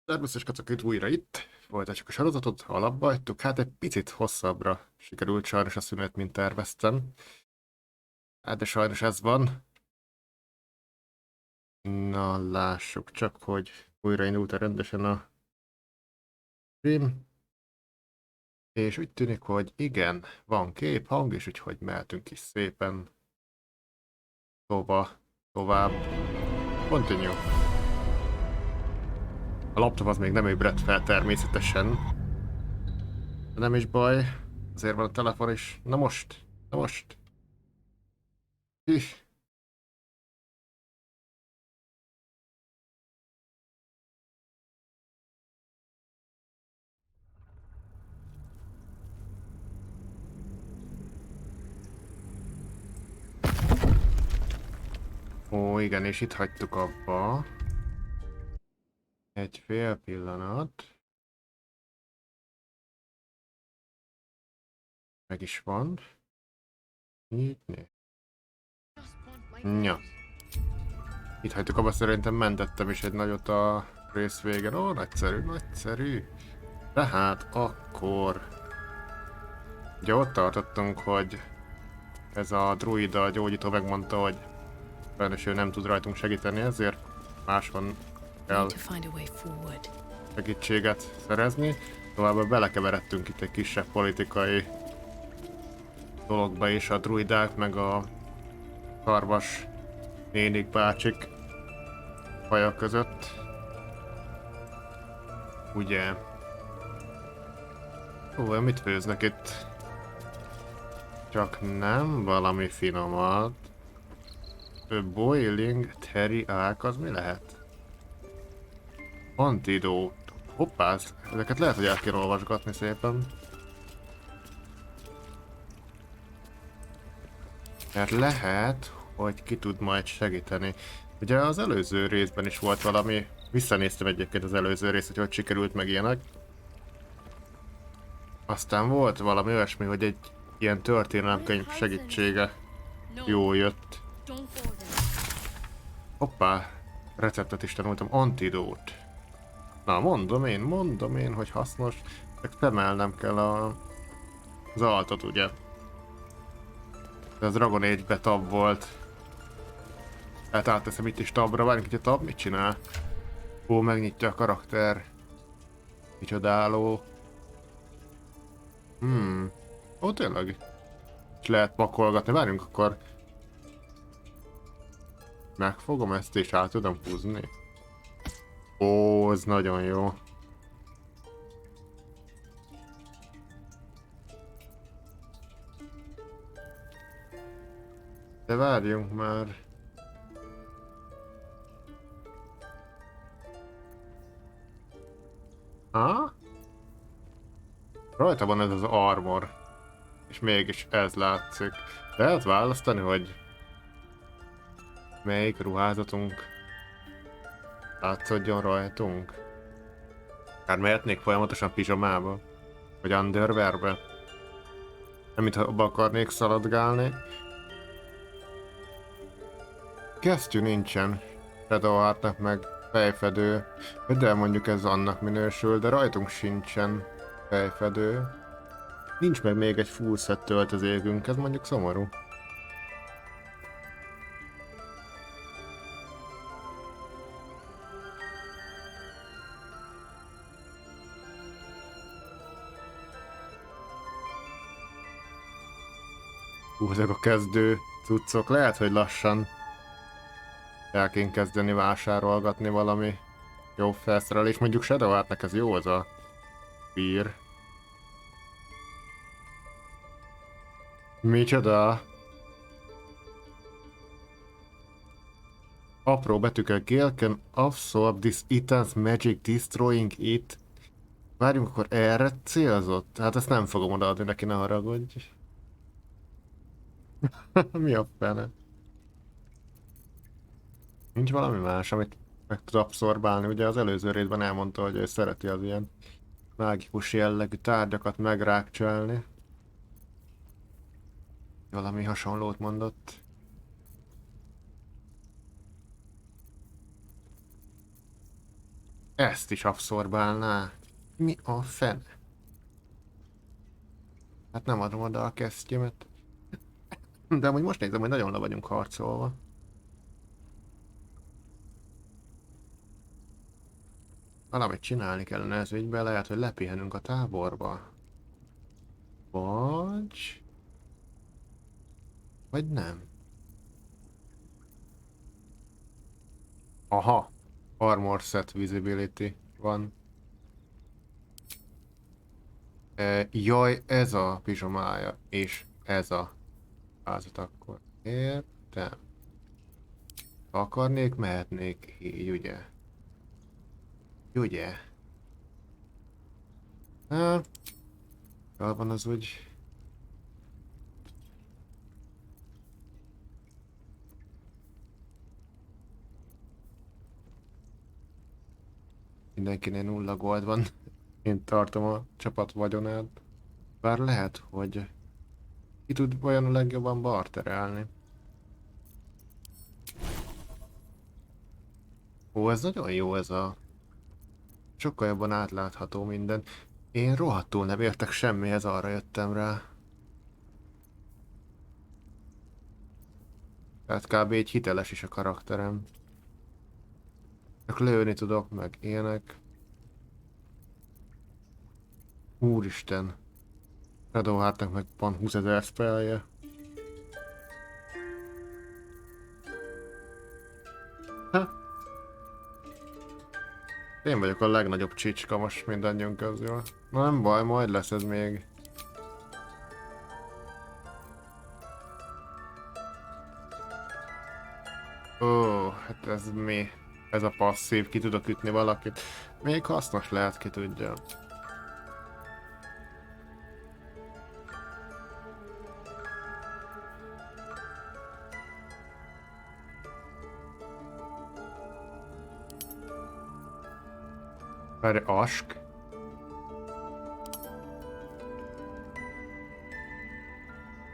Szervusz és kacok újra itt. Folytatjuk a sorozatot, alapba hagytuk. Hát egy picit hosszabbra sikerült sajnos a szünet, mint terveztem. Hát de sajnos ez van. Na, lássuk csak, hogy újraindult-e rendesen a stream. És úgy tűnik, hogy igen, van kép, hang, és úgyhogy mehetünk is szépen tovább. Continue. A laptop az még nem ébredt fel természetesen. De nem is baj. Azért van a telefon is. Na most. Na most. Hih. Ó, igen, és itt hagytuk abba. Egy fél pillanat. Meg is van. Nyitni. Ja. Itt hagytuk abba, szerintem mentettem is egy nagyot a rész végén. Ó, nagyszerű, nagyszerű. Tehát akkor... Ugye ott tartottunk, hogy ez a druida, a gyógyító megmondta, hogy sajnos ő nem tud rajtunk segíteni, ezért máshol kell segítséget szerezni. Továbbá belekeveredtünk itt egy kisebb politikai dologba is, a druidák meg a szarvas nénik bácsik faja között. Ugye? Ó, mit főznek itt? Csak nem valami finomat. Boiling teriák, az mi lehet? Antidót. Hoppá, ezeket lehet, hogy el kéne olvasgatni szépen. Mert lehet, hogy ki tud majd segíteni. Ugye az előző részben is volt valami, visszanéztem egyébként az előző részt, hogy sikerült meg ilyenek. Aztán volt valami olyasmi, hogy egy ilyen történelemkönyv segítsége jól jött. Hoppá, receptet is tanultam, antidót. Na mondom én, hogy hasznos, csak emelnem kell az altot, ugye. De az Dragon Age-be tab volt. Hát átteszem itt is tabra, várjunk, itt a tab mit csinál? Ó, megnyitja a karakter. Micsodáló. Ó, tényleg. És lehet pakolgatni, várjunk akkor. Megfogom ezt és át tudom húzni. Ó, ez nagyon jó. De várjunk már. Ha? Rajta van ez az armor. És mégis ez látszik. Lehet választani, hogy melyik ruházatunk látszódjon rajtunk. Akár mehetnék folyamatosan pizsamába. Vagy underwearbe. Nem mintha abba akarnék szaladgálni. Kesztyű nincsen. Shadowheartnak meg fejfedő. De mondjuk ez annak minősül, de rajtunk sincsen fejfedő. Nincs meg még egy full set töltözékünk, ez mondjuk szomorú. Ezek a kezdő cuccok, lehet, hogy lassan el kéne kezdeni vásárolgatni valami jó felszerelés. Mondjuk Shadowheartnek ez jó az a bír. Micsoda? Apró betűkkel Gale can absorb this item's magic destroying it. Várjunk, akkor erre célzott? Hát ezt nem fogom odaadni neki, ne haragudj. Mi a fene? Nincs valami más, amit meg tud abszorbálni. Ugye az előző részben elmondta, hogy ő szereti az ilyen mágikus jellegű tárgyakat megrákcsolni. Valami hasonlót mondott. Ezt is abszorbálná. Mi a fene? Hát nem adom oda a kesztyömet. De amúgy most nézem, hogy nagyon le vagyunk harcolva. Valamit csinálni kellene ez ügyben, lehet, hogy lepihenünk a táborba. Vagy... Vagy nem. Aha! Armor set visibility van. Jaj, ez a pizsomája, és ez a házat akkor. Értem. Ha akarnék, mehetnék így, ugye? Ugye? Hát, jól van az úgy. Mindenkinél 0 gold van. Én tartom a csapat vagyonát. Bár lehet, hogy ki tud vajon a legjobban barterelni. Ó, ez nagyon jó ez a... Sokkal jobban átlátható minden. Én rohadtul nem értek semmihez, arra jöttem rá. Tehát kb. Így hiteles is a karakterem. Csak lőni tudok, meg ilyenek. Úristen. Shadowheartnak meg van 20 000 spellje. Ha? Én vagyok a legnagyobb csicska most mindannyiunk közül. Na nem baj, majd lesz ez még. Ó, hát ez mi? Ez a passzív, ki tudok ütni valakit. Még hasznos lehet, ki tudja. Várj, ask?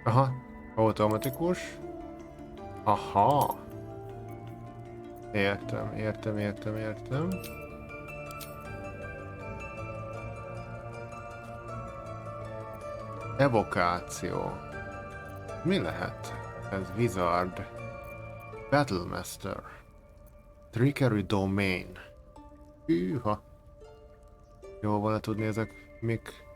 Aha, automatikus. Aha. Értem. Evokáció. Mi lehet? Ez Wizard. Battlemaster. Trickery Domain. Hűha. Jó volna tudni ezek mik.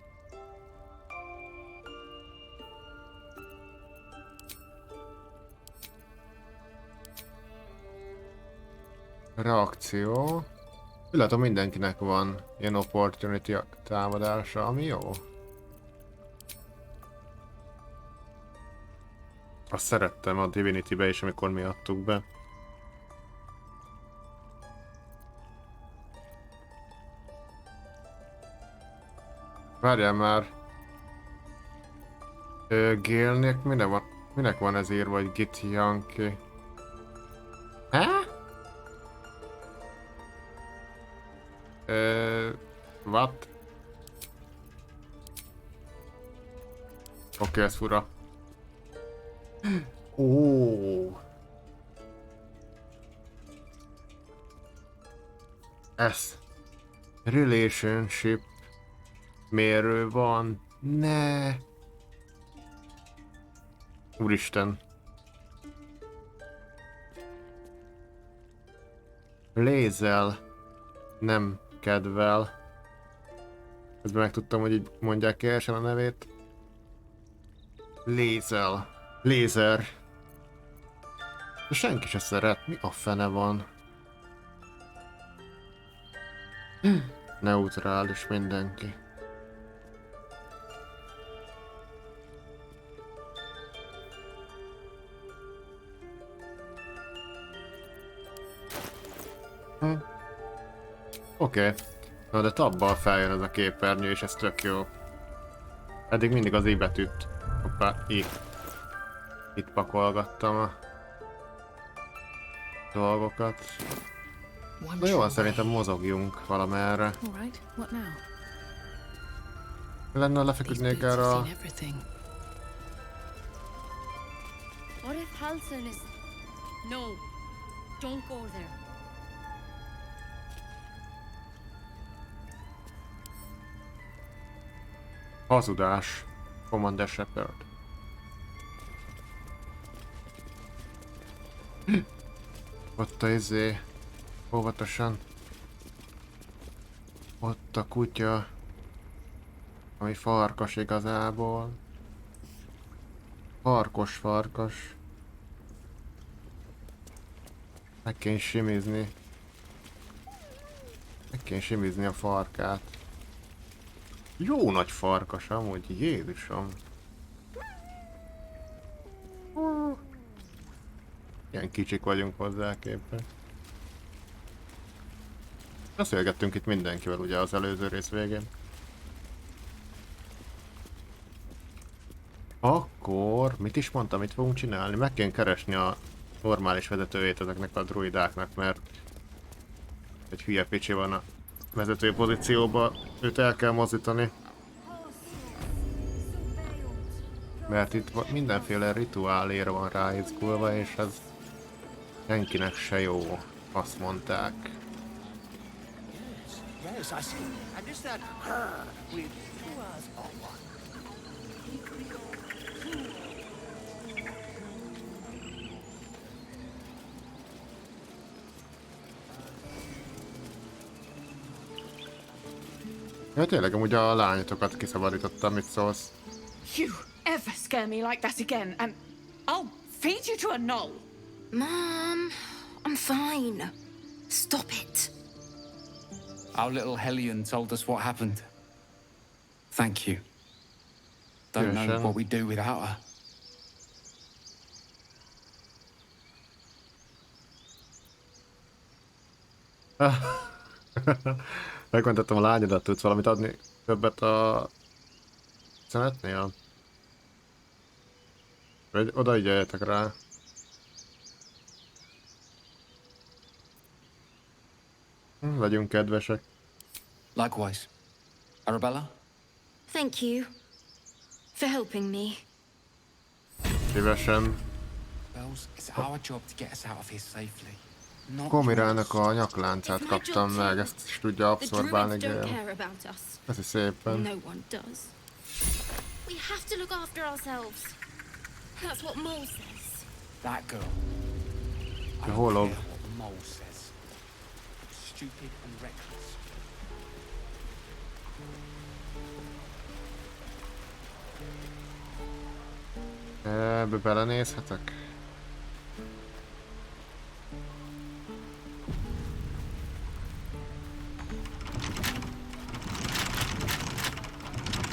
Reakció. Látom, mindenkinek van ilyen opportunity támadása, ami jó. Azt szerettem a Divinity-be is, amikor mi adtuk be. Várjál már. Gélnek minek van ez írva, hogy Git Yankee? Há? What? Oké, ez fura. Ó. Ez. Relationship. Mérő van. Ne. Úristen. Lézel. Nem kedvel. Közben megtudtam, hogy így mondják ki a nevét. Lézel. Lézer. De senki se szeret. Mi a fene van? Neutrális mindenki. Oké. Na de tabbal feljön ez a képernyő, és ez tök jó. Eddig mindig az I betűt. Hoppá, I. Itt pakolgattam a dolgokat. De jó, szerintem mozogjunk valamerre. Lenne, lefeküdnék erre a... What if Halson is... No, don't go there. Hazudás. Commander Shepard. Ott a izé. Óvatosan. Ott a kutya. Ami farkas igazából. Farkas. Meg kéne simizni. Meg kéne simizni a farkát. Jó nagy farkas amúgy, Jézusom. Ilyen kicsik vagyunk hozzá képest. Beszélgettünk itt mindenkivel ugye az előző rész végén. Akkor mit is mondtam, mit fogunk csinálni? Meg kell keresni a normális vezetőjét ezeknek a druidáknak, mert egy hülye picsi van a vezetői pozícióban, őt el kell mozdítani. Mert itt mindenféle rituáléra van ráizgulva, és ez senkinek se jó, azt mondták. Yes, I see. And is that her with 2 eyes or one? Ja, tényleg, amúgy a lányotokat kiszabadítottam, mit szólsz? You ever scare me like that again, and I'll feed you to a gnoll. Mom, I'm fine. Stop it. Our little Hellion told us what happened. Thank you. Don't know Sure. what we'd do without her. Megmentettem a lányodat, tudsz valamit adni többet a szenetnél? Vagy odaügyeljetek rá. Legyünk kedvesek. Likewise. Arabella? Thank you for helping me. Szívesen. Bells, it's our job to get us out of here safely. Not Komirának yours. a nyakláncát kaptam meg, ezt is tudja The abszorbálni, druids don't igen. care about us. Köszi szépen. No one does. We have to look after ourselves. That's what Mole says. That girl. I The don't whole care of- what the mole says. Stupid and reckless. Ebbe belenézhetek?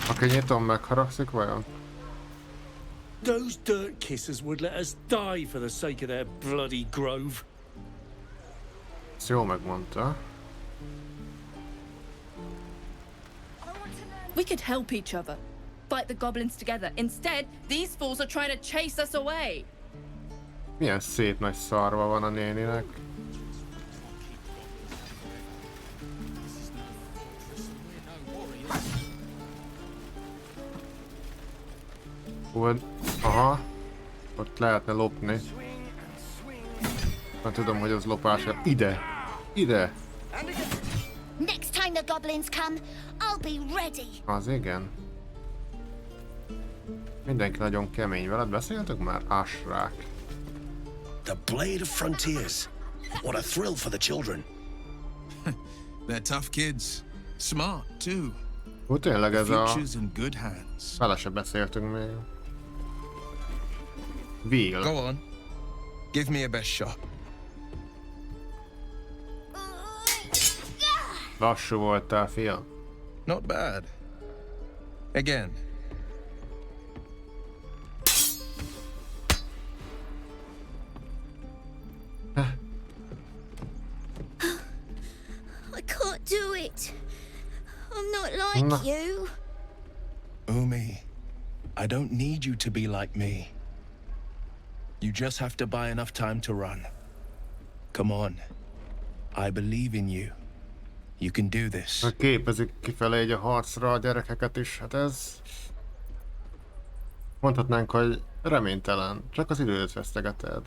Aki nyitom, megharagszik vajon? Those dirt kissers would let us die for the sake of their bloody grove. Ezt jó megmondta. We could help each other, fight the goblins together. Instead, these fools are trying to chase us away. Milyen szép nagy szarva van a néninek. Aha. Ott lehetne lopni. Nem tudom, hogy az lopás. Ide! Ide! Next time the goblins come, I'll be ready. Az igen. Mindenki nagyon kemény. Veled beszéltük már? Ásrák. The Blade of Frontiers. What a thrill for the children. They're tough kids. Smart, too. Úgy tényleg ez a... Future's in good hands. Vele se beszéltünk még. Will. Go on. Give me a best shot. Lassú voltál, fiam. Not bad. Again. I can't do it. I'm not like No. you. Umi, I don't need you to be like me. You just have to buy enough time to run. Come on. I believe in you. You can do this. Képezik kifelé egy a harcra a gyerekeket is. Hát ez... Mondhatnánk, hogy reménytelen. Csak az időt vesztegeted.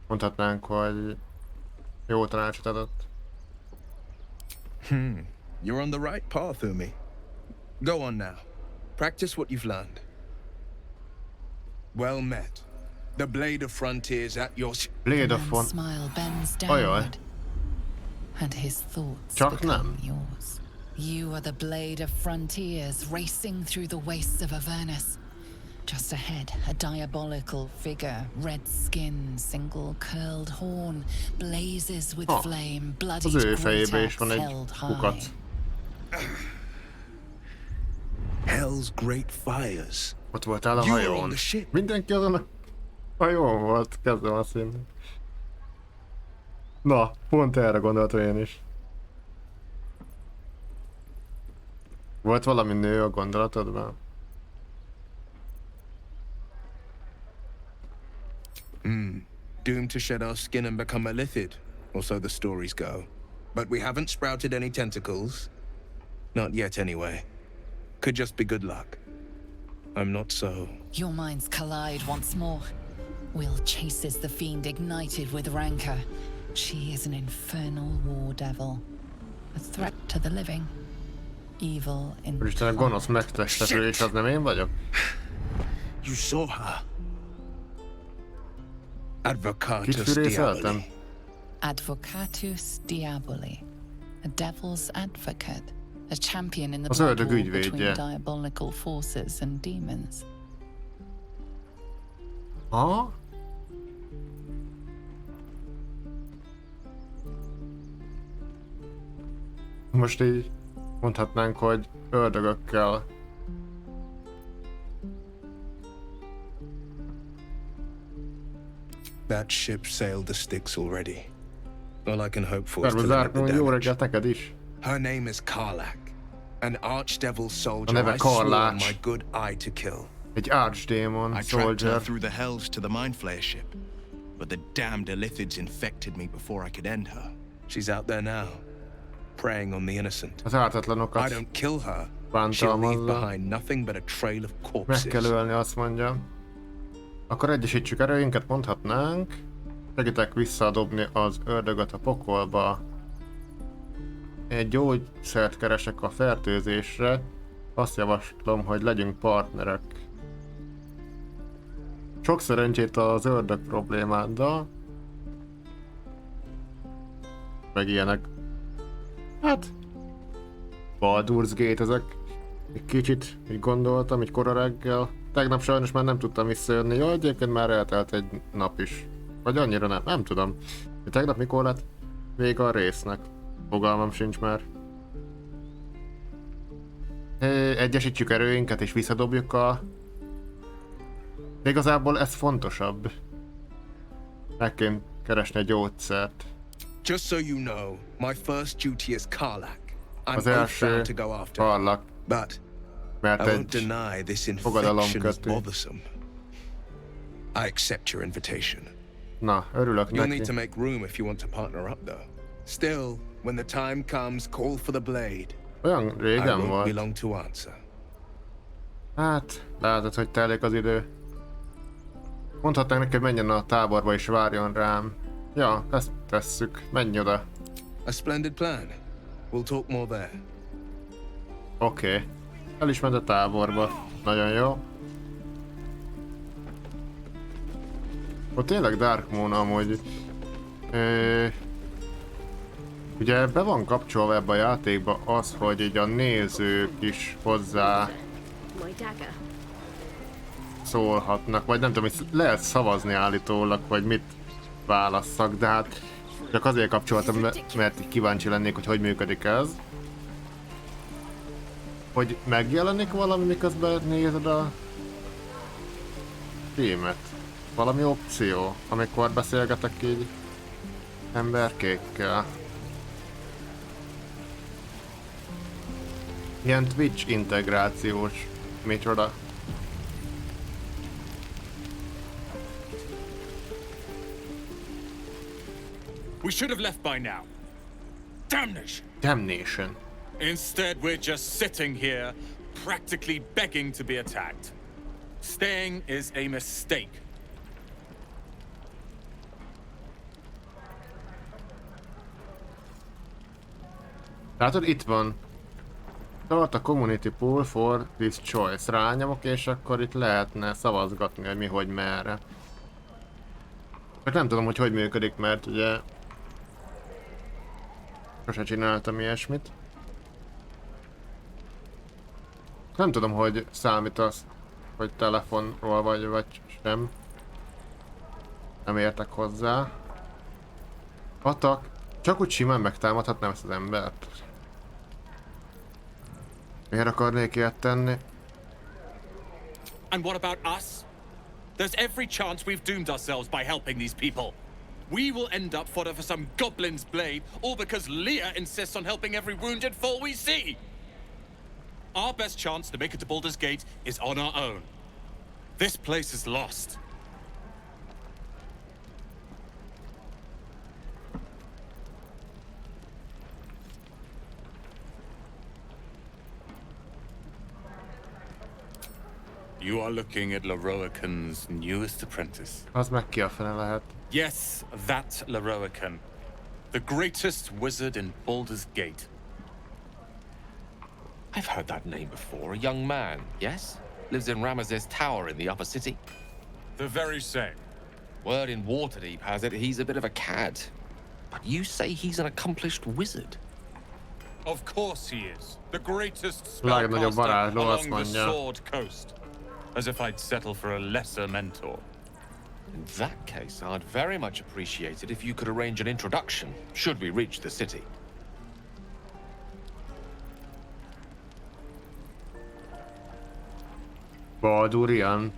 Mondhatnánk, hogy jó tanácsot adott. You're on the right path, Umi. Go on now. Practice what you've learned. Well met. The blade of frontiers at your... Blade The of man's One. smile bends Ajaj. downward, and his thoughts Csak become nem. yours. You are the blade of frontiers racing through the wastes of Avernus. Just ahead, a diabolical figure, red skin, single curled horn, blazes with Ah, flame, Az bloodied ő great fejébe is axe van egy held high. kukac. Hell's great fires. Ott voltál a You were on hajón. the ship. Mindenki azon a hajón volt, kezdem azt hinni. Na, pont erre gondoltam én is. Volt valami nő a gondolatodban? Doomed to shed our skin and become a lithid, or so the stories go. But we haven't sprouted any tentacles. Not yet, anyway. Could just be good luck. I'm not so... Your minds collide once more. Will chases the fiend ignited with rancor. She is an infernal war devil. A threat to the living. Evil in Úristen, a gonosz megtestetlő, és az nem én vagyok? You saw her. Kit Advocatus fűrészeltem? diaboli. Advocatus Diaboli. A devil's advocate. A champion in the Az blood ördög war ügyvédje. between diabolical forces and demons. Ha? Most így mondhatnánk, hogy ördögökkel. That ship sailed the Styx already. All I can hope for is to Szervusz limit the Darkmoon, jó damage. reggelt neked is! Her name is Karlak, an archdevil soldier neve I swore Karlach. my good eye to kill. Egy archdémon, I tracked her soldier. through the hells to the Mindflayer ship, but the damned Illithids infected me before I could end her. She's out there now, preying on the innocent. Az I ártatlanokat don't kill her. She'll bántalmazza. leave behind nothing but a trail of Meg corpses. kell ölni, azt mondja. Akkor egyesítsük erőinket, mondhatnánk. Segítek visszadobni az ördögöt a pokolba. Egy gyógyszert keresek a fertőzésre. Azt javaslom, hogy legyünk partnerek. Sok szerencsét az ördög problémáddal. Meg ilyenek. Hát... Baldur's Gate ezek. Egy kicsit így gondoltam, így kora reggel. Tegnap sajnos már nem tudtam visszajönni. Jó, egyébként már eltelt egy nap is. Vagy annyira nem tudom. Tegnap mikor lett vége a résznek? Fogalmam sincs már. Egyesítsük erőinket és visszadobjuk a... De igazából ez fontosabb. Meg kell keresni egy gyógyszert. Just so you know, my first duty is Karlak. I'm Az oath első bound to go after her. Karlak, But mert I won't egy deny this infection is fogadalomkötő. bothersome. I accept your invitation. Na, örülök You'll need neki. to make room if you want to partner up, though. Still, when the time comes, call for the blade. Olyan I régen won't volt. be long to answer. Hát, látod, hogy telik az idő. Mondhatnánk neki, hogy menjen a táborba és várjon rám. Ja, ezt tesszük. Menj oda. A splendid plan. We'll talk more there. Oké. El is ment a táborba. Nagyon jó. Ott tényleg Dark Moon amúgy... Ugye be van kapcsolva ebbe a játékba az, hogy így a nézők is hozzá My dagger. szólhatnak, vagy nem tudom, hogy lehet szavazni állítólag, vagy mit válasszak, de hát csak azért kapcsoltam, mert így kíváncsi lennék, hogy működik ez. Hogy megjelenik valami, miközben nézed a filmet. Valami opció, amikor beszélgetek így emberkékkel. Ilyen Twitch integrációs, micsoda. We should have left by now. Damnation! Damnation. Instead, we're just sitting here, practically begging to be attacked. Staying is a mistake. Látod, itt van. Start a community pool for this choice. Rányomok, és akkor itt lehetne szavazgatni, hogy mi, hogy, merre. Csak nem tudom, hogy működik, mert ugye... sose csináltam ilyesmit. Nem tudom, hogy számít az, hogy telefonról vagy sem. Nem értek hozzá. Atak. Csak úgy simán megtámadhatnám ezt az embert. Miért akarnék ilyet tenni? And what about us? There's every chance we've doomed ourselves by helping these people. We will end up fodder for some goblin's blade, all because Leah insists on helping every wounded foe we see. Our best chance to make it to Baldur's Gate is on our own. This place is lost. You are looking at Leroican's newest apprentice. Az meg ki a fene lehet. Yes, that Leroican. The greatest wizard in Baldur's Gate. I've heard that name before. A young man, yes? Lives in Ramesses Tower in the upper city. The very same. Word in Waterdeep has it he's a bit of a cad. But you say he's an accomplished wizard. Of course he is. The greatest Legnagyobb spellcaster varázsló, azt along the mondja. Sword Coast. As if I'd settle for a lesser mentor. In that case, I'd very much appreciate it if you could arrange an introduction, should we reach the city. Baldur ilyen.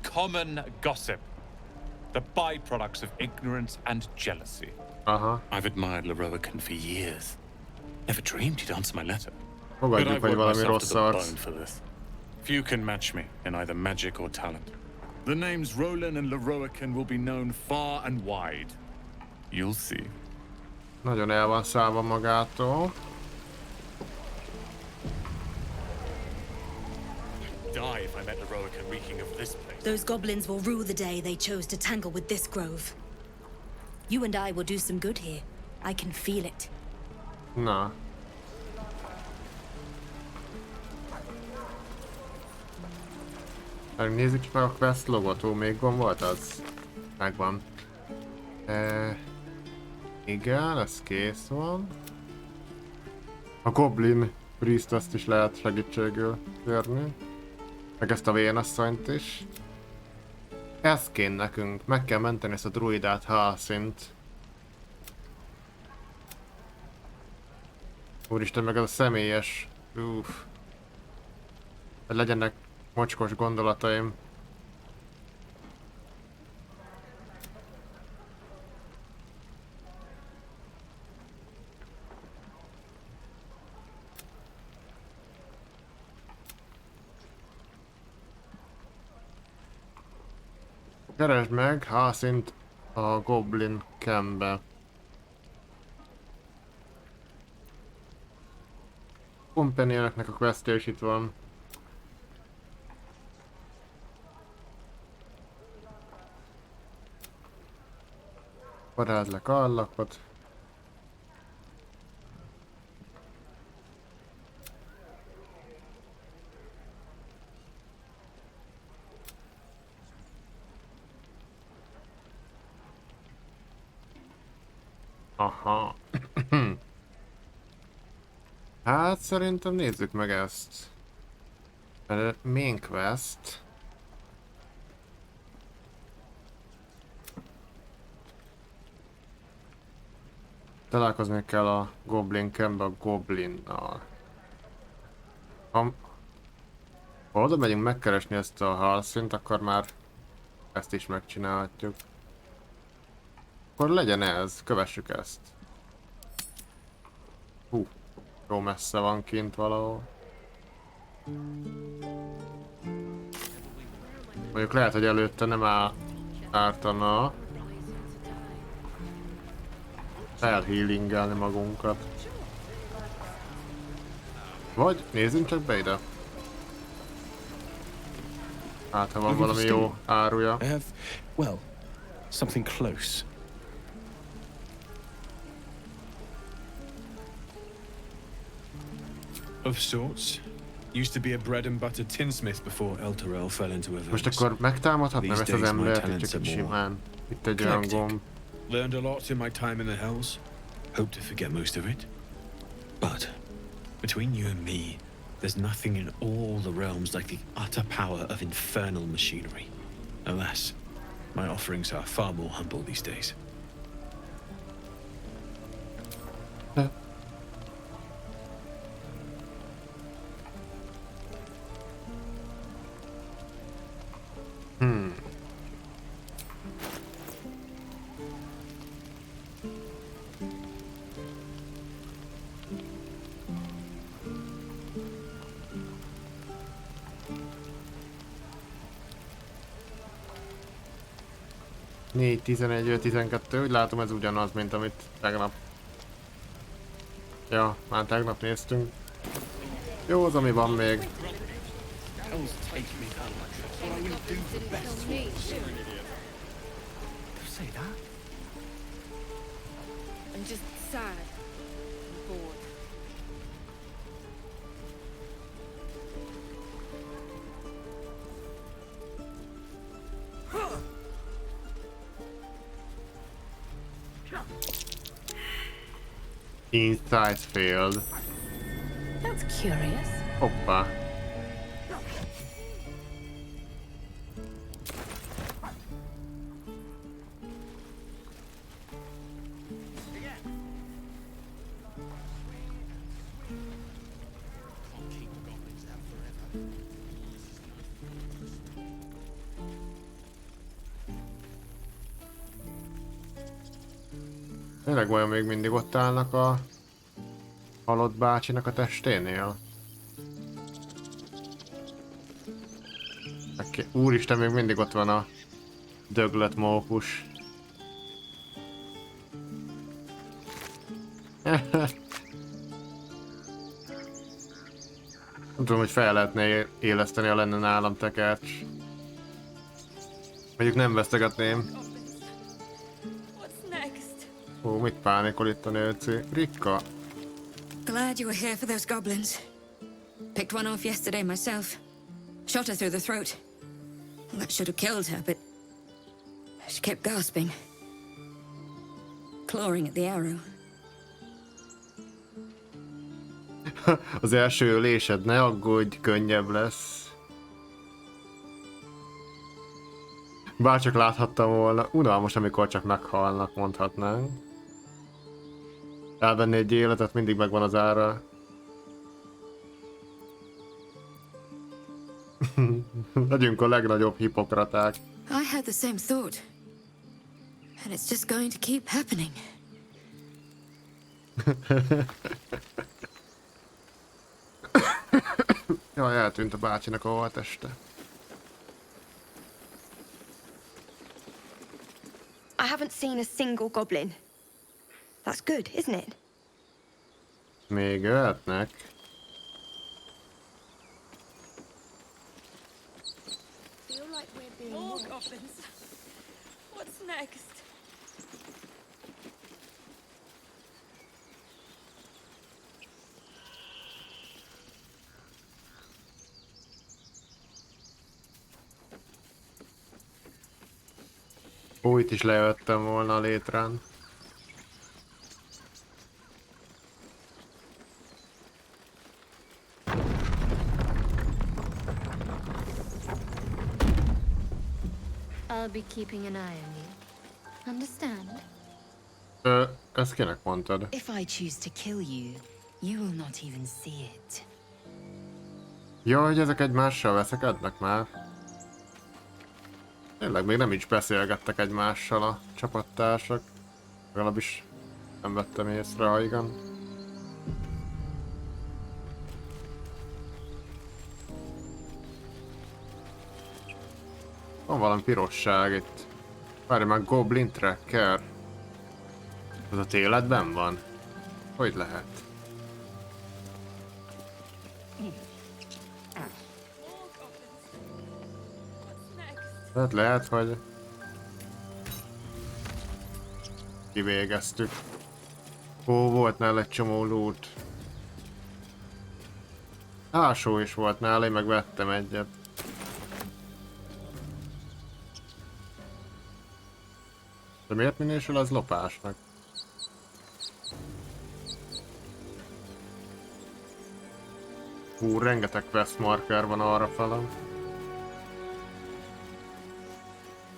Common gossip. The byproducts of ignorance and jealousy. Aha. I've admired Leroican for years. Never dreamed he'd answer my letter. But Fogadjuk, I've hogy worked valami myself to rossz the arc. bone for this. Few can match me in either magic or talent. The names Roland and Leroican will be known far and wide. You'll see. Nagyon el van szállva magától. Die if I met Leroican reeking of this place. Those goblins will rue the day they chose to tangle with this grove. You and I will do some good here. I can feel it. Na. Megnézzük meg a quest logot, még gond volt az? Megvan. Igen, ez kész van. A Goblin Priest-ezt is lehet segítségül kérni. Meg ezt a vénasszonyt is. Ez kéne nekünk, meg kell menteni ezt a druidát Halszint. Úristen, meg ez a személyes... Hogy legyenek mocskos gondolataim. Keresd meg Halszint a Goblin Campbe. Companion-eknek a questje is itt van. Varázd le kallakot. Aha. Hát szerintem nézzük meg ezt. Main quest. Találkozni kell a Goblin Campbe a Goblinnal. Ha oda megyünk megkeresni ezt a Halszint, akkor már ezt is megcsinálhatjuk. Akkor legyen ez, kövessük ezt. Hú, jó messze van kint valahol. Mondjuk lehet, hogy előtte nem ártana elhealingelni magunkat. Vagy nézzünk csak be ide. Hát, ha van valami jó áruja. I have, well, something close. Of sorts. Used to be a bread and butter tinsmith before El Terrell fell into Avernus. Most akkor megtámadhatnám ezt az embert, itt csak simán. Itt egy olyan gomb. Learned a lot in my time in the Hells. Hope to forget most of it. But between you and me, there's nothing in all the realms like the utter power of infernal machinery. Alas, my offerings are far more humble these days. Négy, 11, 12, úgy látom ez ugyanaz, mint amit tegnap. Ja, már tegnap néztünk. Jó az, ami van még. I'm just sad and bored. Insight failed. That's curious. Hoppá. Tényleg olyan még mindig ott állnak a halott bácsinak a testénél? Úristen, még mindig ott van a döglött mókus. Nem tudom, hogy fel lehetne éleszteni, ha lenne nálam tekercs. Mondjuk nem vesztegetném. Ó, mit pánikol itt a nőci? Rikka. Glad you were here for those goblins. Picked one off yesterday myself. Shot her through the throat. That should have killed her, but she kept gasping. Clawing at the arrow. Az első ölésed, ne aggódj, könnyebb lesz. Bárcsak láthattam volna, unalmas, amikor csak meghalnak, mondhatnánk. Elvenni egy életet, mindig megvan az ára. Legyünk a legnagyobb hipokraták. I had the same thought. And it's just going to keep happening. Jaj, eltűnt a bácsinak a holtteste. I haven't seen a single goblin. That's good, isn't it? Még jöhetnek. Feel like we're being More goblins. What's next? Ó, itt is lejöttem volna a létrán. I'll be keeping an eye on you. Understand? Ezt kinek mondtad? If I choose to kill you, you will not even see it. Jó, hogy ezek egymással veszekednek már. Tényleg még nem is beszélgettek egymással a csapattársak. Legalábbis nem vettem észre, ha igen. Van valami pirosság itt. Várj már, Goblin Tracker. Az a életben van? Hogy lehet? Hát lehet, hogy kivégeztük. Ó, volt nála egy csomó loot. Ásó is volt nála, én meg vettem egyet. De miért minősül az lopásnak? Hú, rengeteg quest marker van arra felem.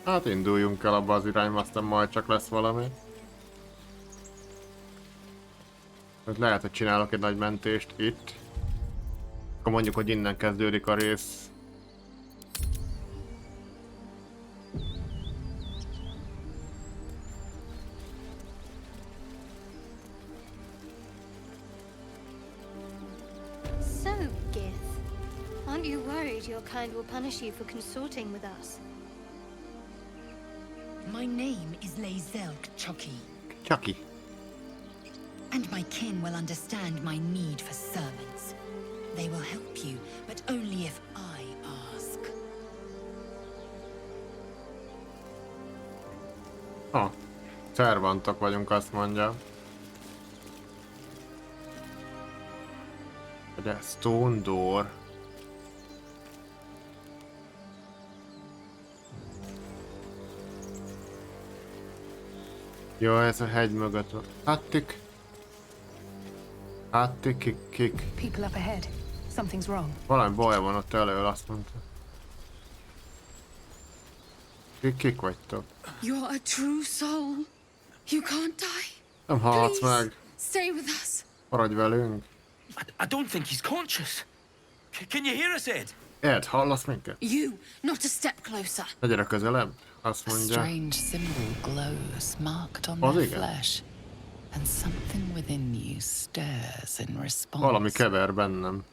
Hát induljunk el abba az irányba, aztán majd csak lesz valami. Lehet, hogy csinálok egy nagy mentést itt. Akkor mondjuk, hogy innen kezdődik a rész. So, Gith, aren't you worried your kind will punish you for consorting with us? My name is Lae'zelk Chucky. Chucky. And my kin will understand my need for servants. They will help you, but only if I ask. Szervantok vagyunk, azt mondja. De Stone Door. Jó, ez a hegy mögött van. Hattik, kik. People up ahead. Something's wrong. Valami baj van ott elől, azt mondta. Kik vagytok? You're a true soul. You can't die. Nem halsz meg. Stay with us. Maradj velünk. I don't think he's conscious. Can you hear us, Ed? Ed, hallasz minket? You, not a step closer. Ne gyere közelebb, azt A mondja. strange symbol glows, marked on Az their igen. flesh, and something within you stirs in response. Valami kever bennem.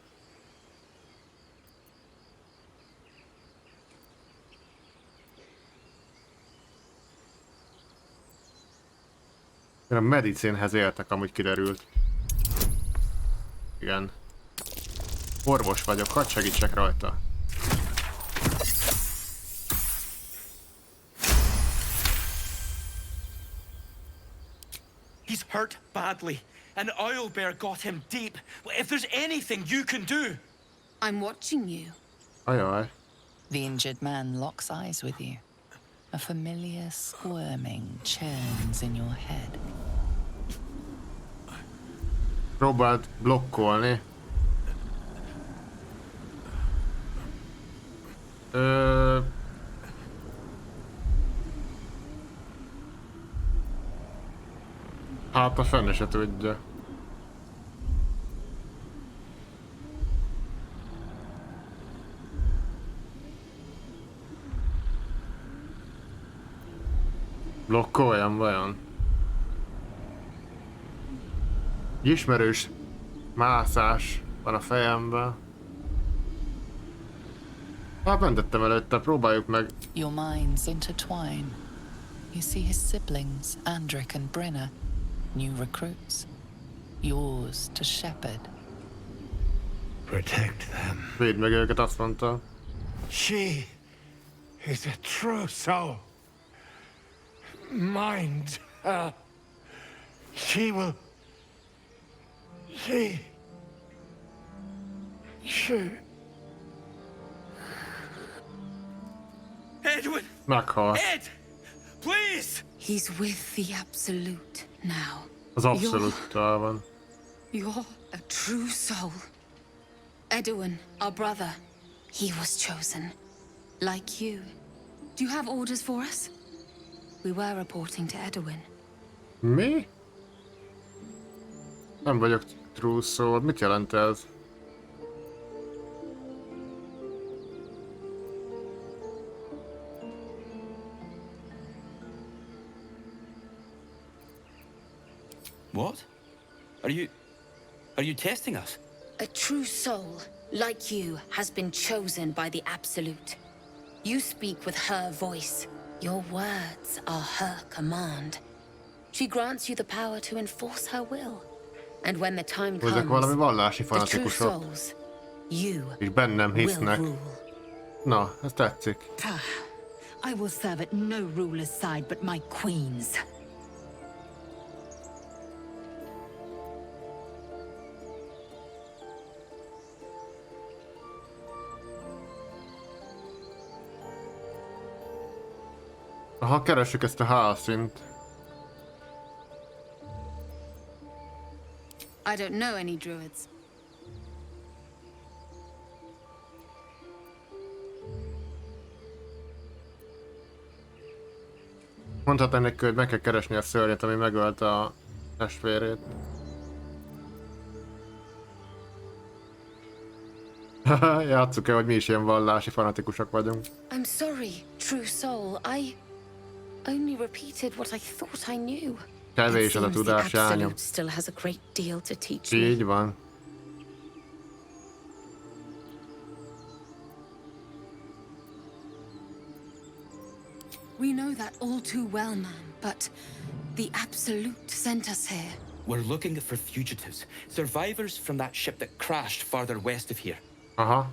Én a medicinhez éltek, amúgy kiderült. Igen. Orvos vagyok, hadd segítsek rajta. He's hurt badly, and Owlbear got him deep. If there's anything you can do... I'm watching you. Ajaj. The injured man locks eyes with you. A familiar squirming churns in your head. Próbáld blokkolni. Hát a fene se tudja. Blokkoljam vajon? Ismerős mászás van a fejemben. Hát mentettem előtte, próbáljuk meg. Your minds intertwine. You see his siblings, Andric and Brenna, new recruits. Yours to shepherd. Protect them. Védd meg őket, azt mondta. She is a true soul. Mind her. She will... She... Edwin! Meghal. Ed! Please! He's with the Absolute now. Az Abszolúttal van. You're a true soul. Edwin, our brother, he was chosen. Like you. Do you have orders for us? We were reporting to Edwin. Mi? Nem vagyok true soul. Mit jelent ez? What? Are you testing us? A true soul, like you, has been chosen by the Absolute. You speak with her voice. Your words are her command. She grants you the power to enforce her will. And when the time comes, Ezek valami vallási the true fanatikusok. souls, you És bennem will hisznek. rule. Na, ez tetszik. I will serve at no ruler's side but my queen's. Aha, keressük ezt a halszint. I don't know any druids. Mondhatnám neki, hogy meg kell keresni a szörnyet, ami megölte a testvérét. Játsszuk-e, hogy mi is ilyen vallási fanatikusok vagyunk. I'm sorry, true soul. I only repeated what I thought I knew. Kevés az a tudás, lányom. Still has a great deal to teach me. Így van. We know that all too well, ma'am, but the Absolute sent us here. We're looking for fugitives, survivors from that ship that crashed farther west of here. Aha.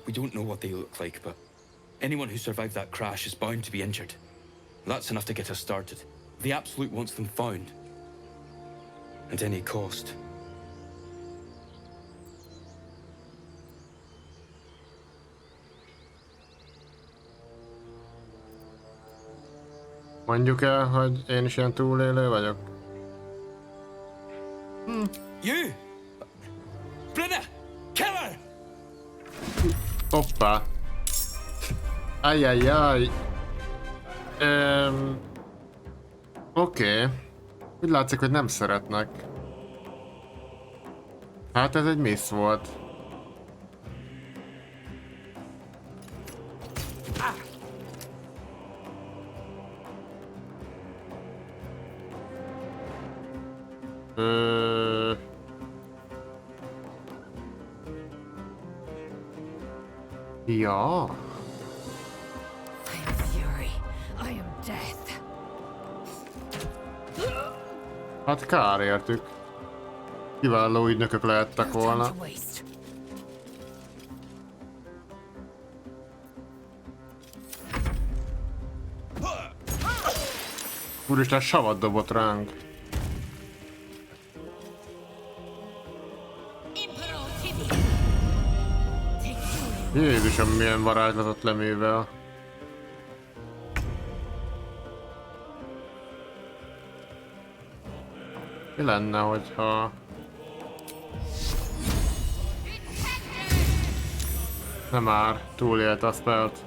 We don't know what they look like, but anyone who survived that crash is bound to be injured. That's enough to get us started. The Absolute wants them found. At any cost. Mondjuk el, hogy én is ilyen túlélő vagyok. You! Brenna! Killer! Hoppá. Ajjajjaj. Oké. Úgy látszik, hogy nem szeretnek. Hát ez egy miss volt. Ja. I am fury. I am death. Hát kár értük. Kiváló ügynökök lehettek volna. Úristen, savat dobott ránk. Jézusom, milyen varázslatot leművel. Mi lenne, hogyha... Nem már, túlélt a spellt.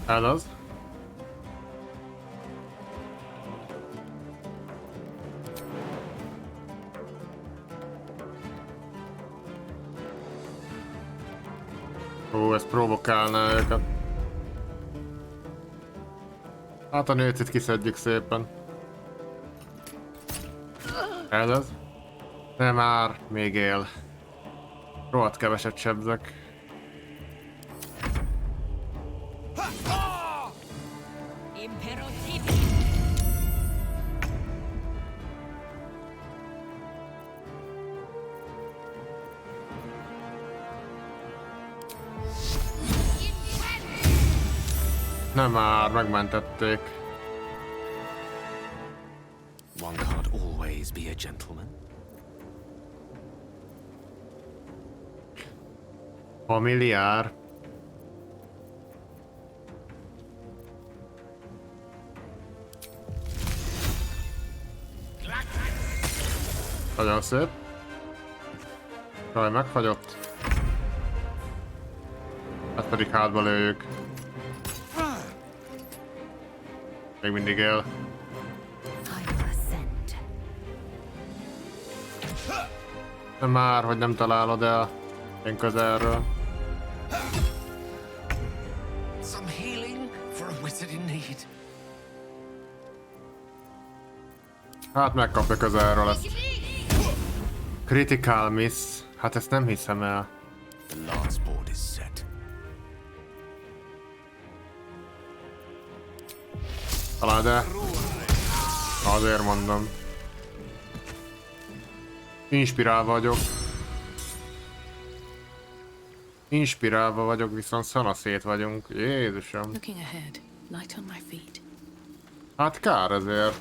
Ez az. Ó, ez provokálná őket. Hát a nőt itt kiszedjük szépen. Ez az. De már még él. Rohadt keveset sebzek. Nem már, megmentették. One can't always be a gentleman. Familiár. Nagyon szép. Jaj, megfagyott. Ezt pedig hátba lőjük. Még mindig él. Nem már, hogy nem találod el. Én közelről. Some healing for a wizard in need. Hát megkapja közelről ezt. Critical miss. Hát ezt nem hiszem el. The last board is set. Talán de... Azért mondom. Inspirálva vagyok. Inspirálva vagyok, viszont szanaszét vagyunk. Jézusom. Looking ahead, light on my feet. Hát kár ezért.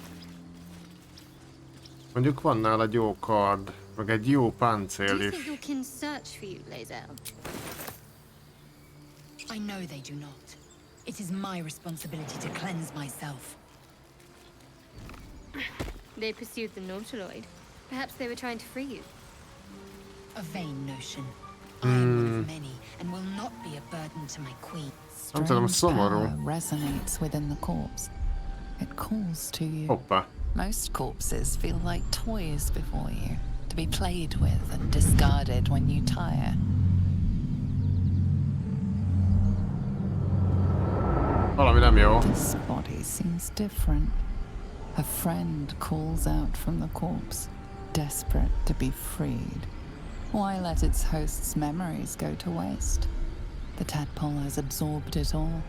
Mondjuk van nála egy jó kard, meg egy jó páncél Do you is. think your kin search for you, Lae'zel? I know they do not. It is my responsibility to cleanse myself. They pursued the Nautiloid. Perhaps they were trying to free you. A vain notion. I am one of many, and will not be a burden to my queen. Nem tudom, szomorú. Resonates within the corpse. It calls to you. Hoppá. Most corpses feel like toys before you, to be played with and discarded when you tire. Valami nem jó. This body seems different. A friend calls out from the corpse, desperate to be freed. Why let its host's memories go to waste? The tadpole has absorbed it all.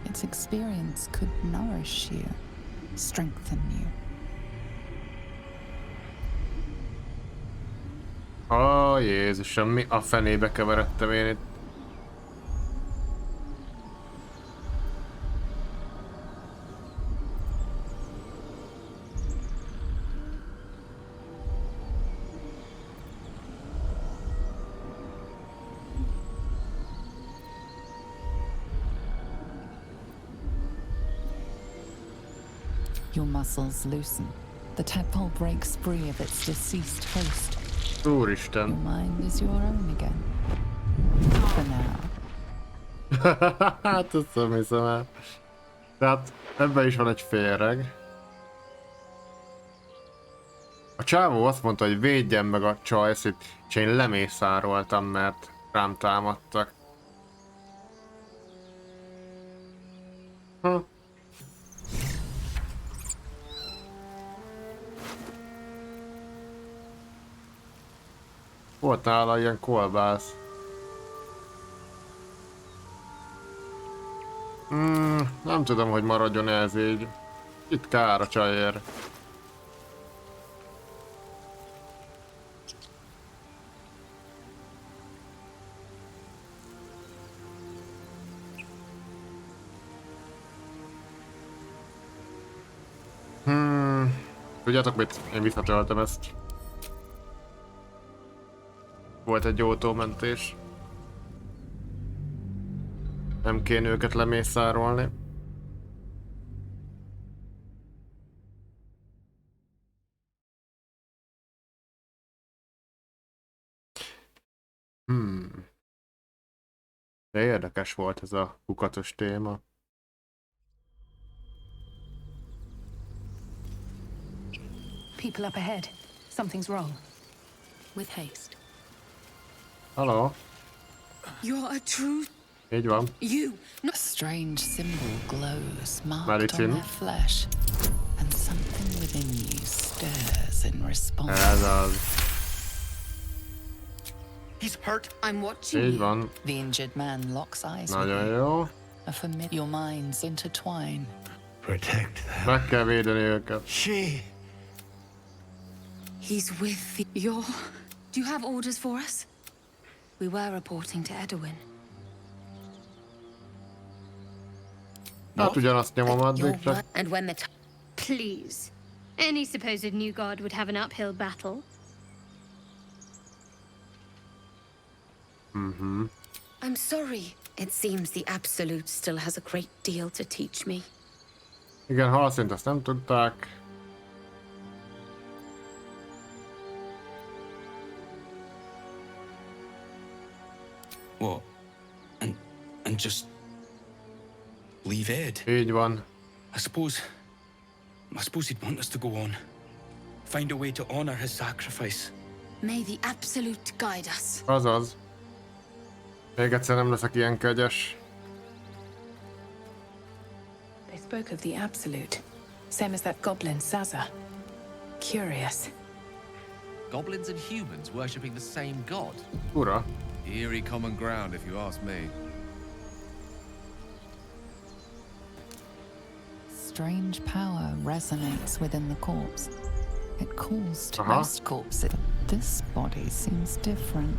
Its experience could nourish you, strengthen you. Ó, Jézusom, mi a fenébe keveredtem én itt? Your muscles loosen. The tadpole breaks free of its deceased host. Úristen. Your mind is your own again. For now. Hát ezt nem hiszem el. Tehát ebben is van egy féreg. A csávó azt mondta, hogy védjem meg a csajszit, és én lemészároltam, mert rám támadtak. Volt nála ilyen kolbász. Nem tudom, hogy maradjon ez így. Itt kár a csajér. Tudjátok mit? Én visszatöltem ezt. Volt egy autómentés. Nem kéne őket lemészárolni. De érdekes volt ez a kukatos téma. People up ahead. Something's wrong. With haste. Hello. You're a true... Így van. You. A strange symbol glows, marked Medicine. on their flesh, and something within you stirs in response. Ez az. He's hurt. I'm watching Így van. The injured man locks eyes with Nagyon you. jó. A familiar, your minds intertwine. Protect them. Meg kell védeni őket. She. He's with the... You're... Do you have orders for us? We were reporting to Edwin. Hát ugyanazt nyomom addig, csak... And when the... Please. Any supposed new god would have an uphill battle. I'm sorry. It seems the Absolute still has a great deal to teach me. Igen, halszint azt nem tudták. What? And just leave Ed? Így van. I suppose he'd want us to go on. Find a way to honor his sacrifice. May the Absolute guide us. Azaz. Még egyszer nem leszek ilyen kegyes. They spoke of the Absolute. Same as that goblin, Saza. Curious. Goblins and humans worshipping the same god. Ura. Eerie common ground, if you ask me. Strange power resonates within the corpse. It calls to most corpses, but this body seems different.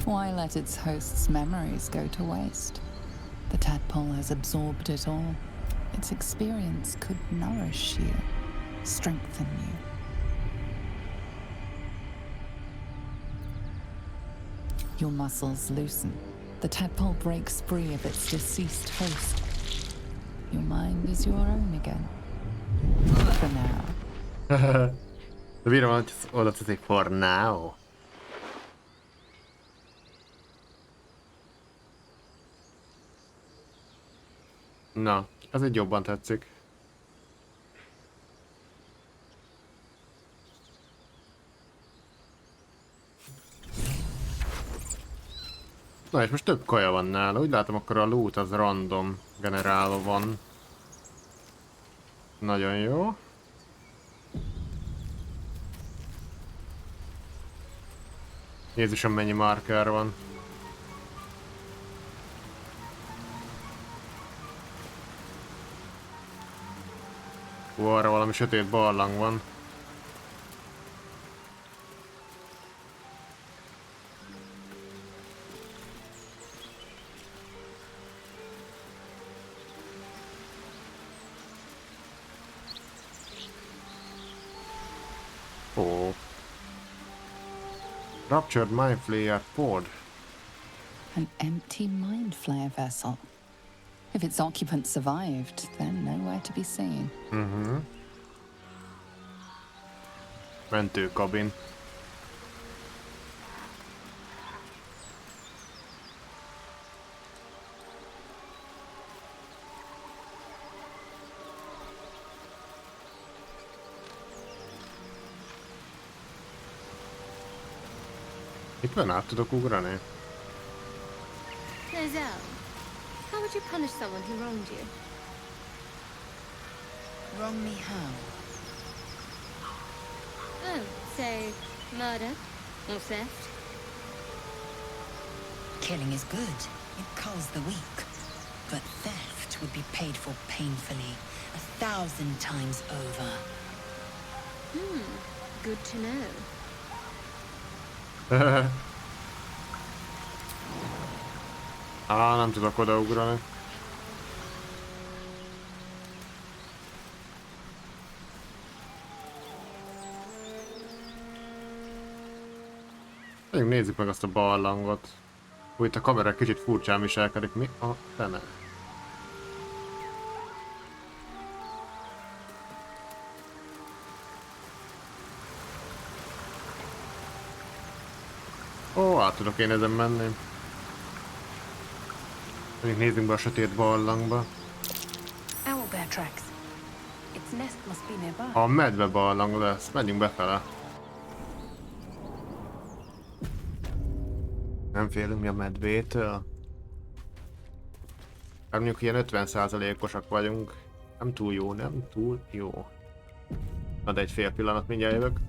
Why let its host's memories go to waste? The tadpole has absorbed it all. Its experience could nourish you, strengthen you. Your muscles loosen. The tadpole breaks free of its deceased host. Your mind is your own again. For now. Bírom, hogy oda teszik for now. Na, ez így jobban tetszik. Na és most több kaja van nála, úgy látom akkor a loot az random generálva van. Nagyon jó. Jézusom, mennyi marker van. Arra valami sötét barlang van. Ó. Ruptured mind flayer pod. An empty mind flayer vessel. If its occupant survived, then nowhere to be seen. Mentőkabin. Itt van, át tudok ugrani? Nozell, how would you punish someone who wronged you? Wrong me how? Oh, say murder or theft? Killing is good. It culls the weak. But theft would be paid for painfully, 1,000 times over. Good to know. Nem tudok odaugrani. Nézzük meg azt a barlangot. Úgy itt a kamera kicsit furcsán viselkedik. Mi a fene? Ó, át tudok én ezen menni. Nézzünk be a sötét barlangba. Owlbear tracks. Its nest must be nearby. A medve barlang lesz. Menjünk befele. Nem félünk mi a medvétől? Hát mondjuk ilyen 50%-osak vagyunk. Nem túl jó, nem túl jó. Na de egy fél pillanat, mindjárt jövök.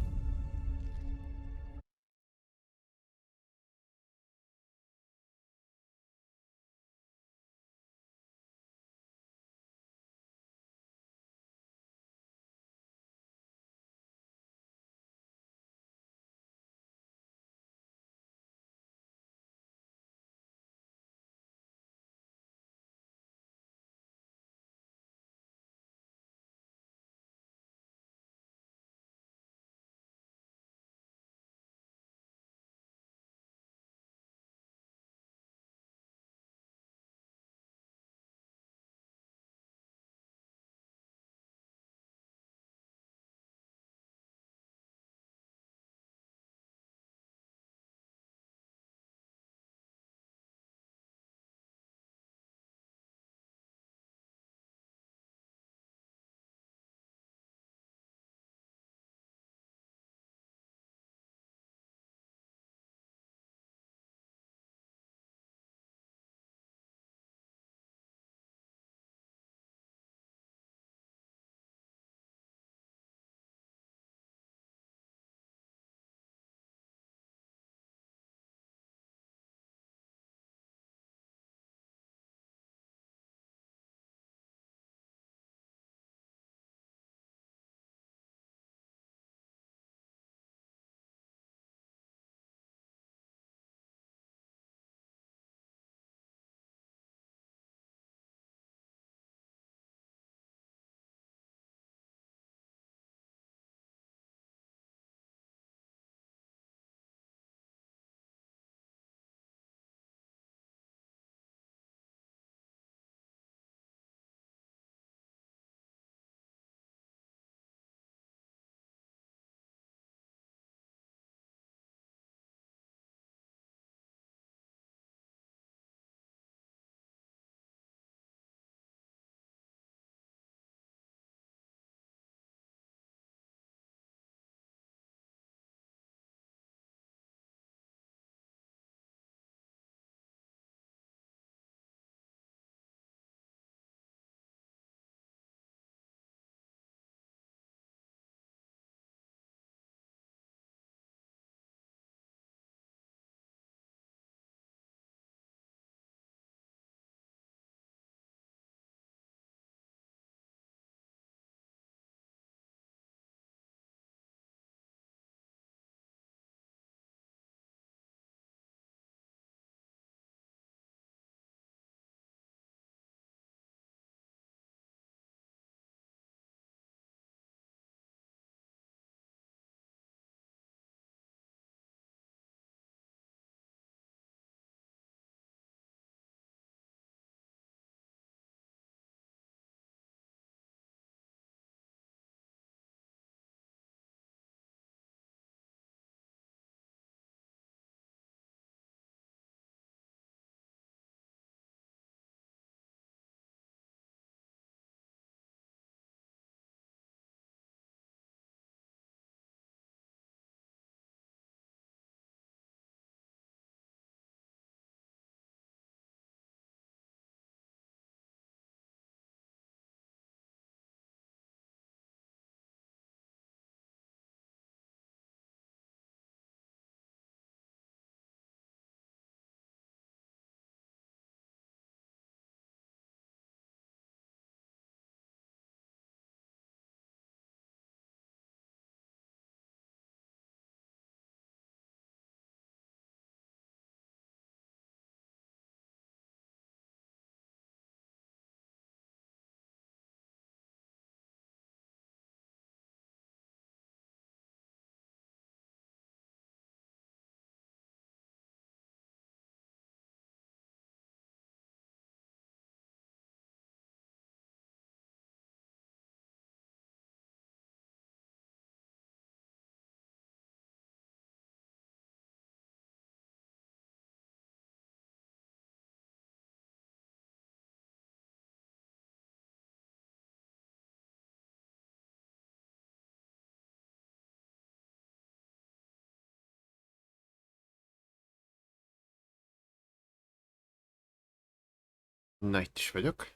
Na, itt is vagyok.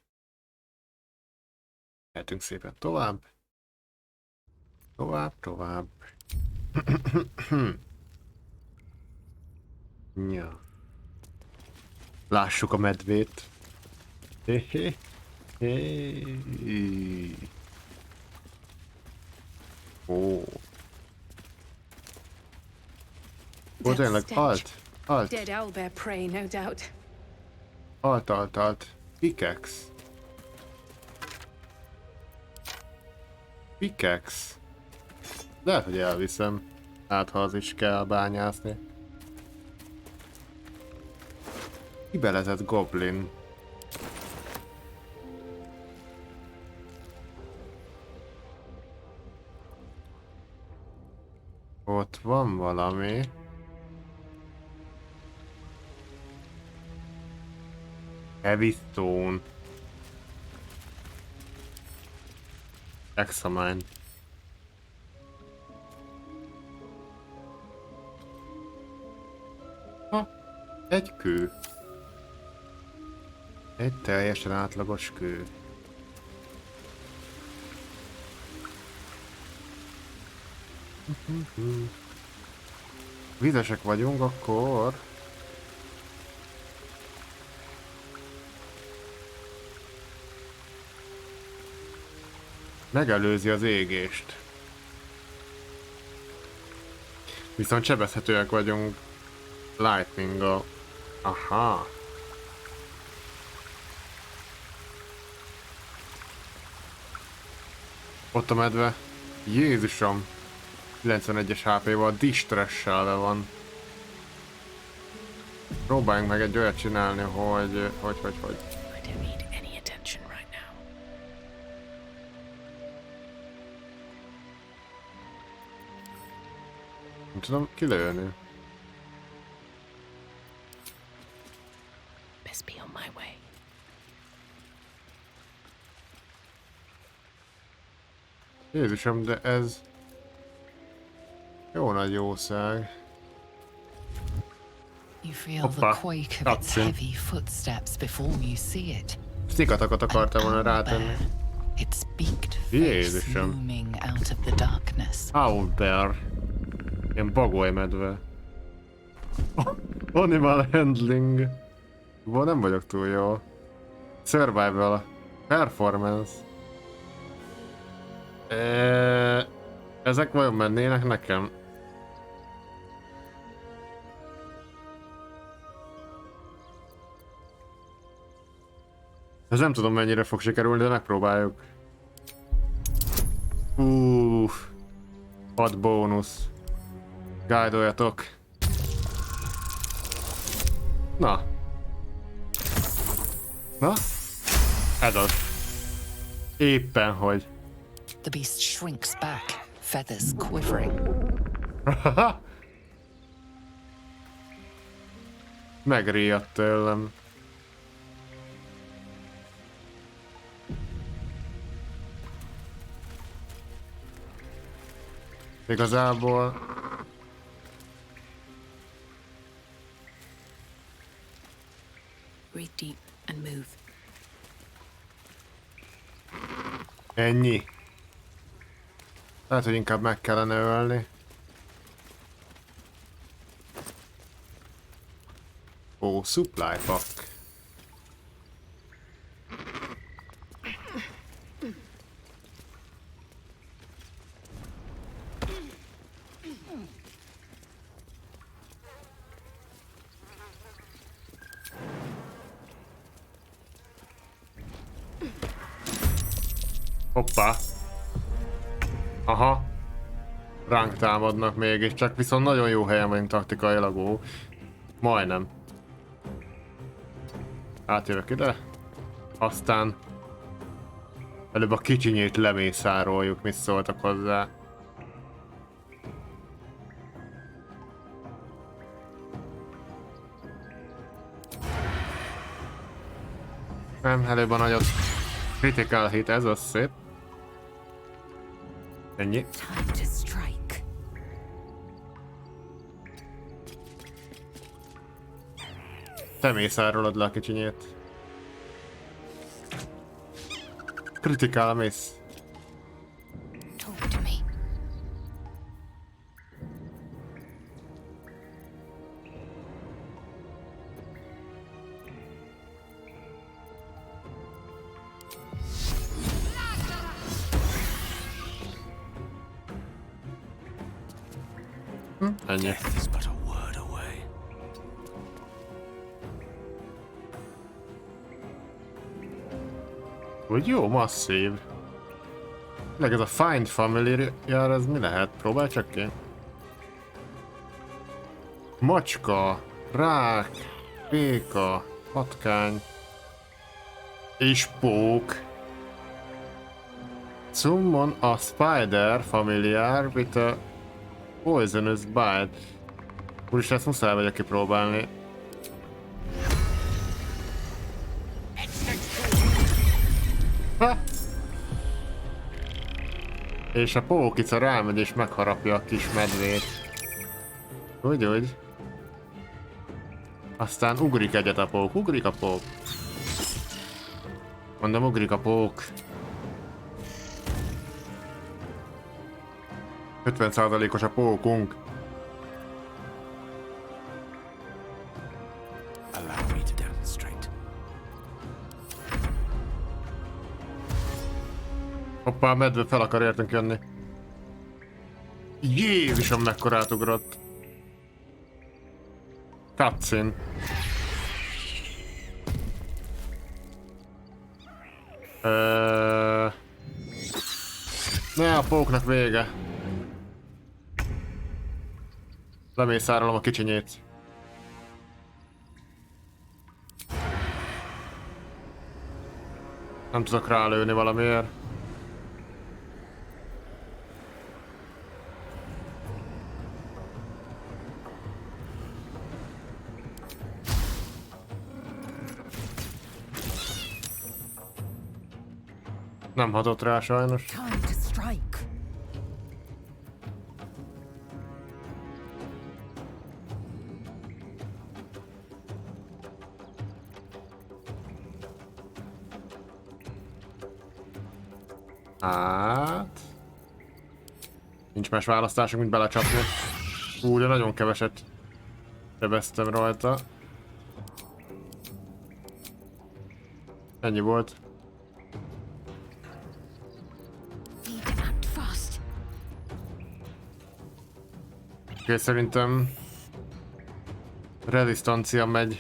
Mehetünk szépen tovább. Tovább. Ja. Lássuk a medvét. Ó. Ó, tényleg, alt. Dead owlbear prey, no doubt. Alt. Pickaxe. Lehet, hogy elviszem. Hát, ha az is kell bányászni. Kibelezett goblin. Ott van valami. Heavy stone. Examine. Ha, egy kő. Egy teljesen átlagos kő. Vizesek vagyunk, akkor... megelőzi az égést. Viszont sebezhetőek vagyunk lightning-gal. Aha. Ott a medve. Jézusom. 91-es HP-val distress-sel van. Próbáljunk meg egy olyat csinálni, hogy... Nem tudom kilőni. Best be on my way. Jézusom, de ez... jó nagy jószág. You feel the quake of its heavy footsteps before you see it. Szikatakat akartam volna rátenni. Its beaked face looming out of the darkness. Owlbear. Ilyen bagoly medve. Animal handling. Nem vagyok túl jó. Survival. Performance. Ezek vajon mennének nekem? Ez nem tudom mennyire fog sikerülni, de megpróbáljuk. 6 bónusz. Guide-oljatok. Na. Ez az. Éppen hogy. The beast shrinks back, feathers quivering. Megriadt tőlem. Igazából... Breathe deep and move. Ennyi. Lehet, hogy inkább meg kellene ölni. Ó, supply pack. Hoppá. Aha. Ránk támadnak mégiscsak, viszont nagyon jó helyen vagyunk taktikailag, ó. Majdnem. Átjövök ide. Aztán előbb a kicsinyét lemészároljuk, mit szóltak hozzá. Nem, előbb a nagyot. Critical hit, ez az szép. Ennyi. Te mészárolod le a kicsinyét. Critical miss. Talk to me. Ennyi. Death is but a word away. Hogy jó, masszív. Meg ez a Find Familiar, ez mi lehet? Próbálj csak ki. Macska, rák, béka, patkány és pók. Summon a Spider Familiar with a Poisonous Bite. Úristen, ezt muszáj vagyok kipróbálni. Ha! És a pókica rámegy és megharapja a kis medvét. Úgy. Aztán ugrik egyet a pók, ugrik a pók. Mondom, ugrik a pók. 50%-os a pókunk. Allow me to demonstrate. Hoppá, a medve fel akar értünk jönni. Jézusom, mekkorát ugrott. Cutscene. Ne, a póknak vége. Lemészárolom a kicsinyét. Nem tudok rálőni valamiért. Nem hatott rá sajnos. Time to strike. Hát... Nincs más választásunk, mint belecsapni. De nagyon keveset sebeztem rajta. Ennyi volt. Oké, szerintem rezisztancia megy.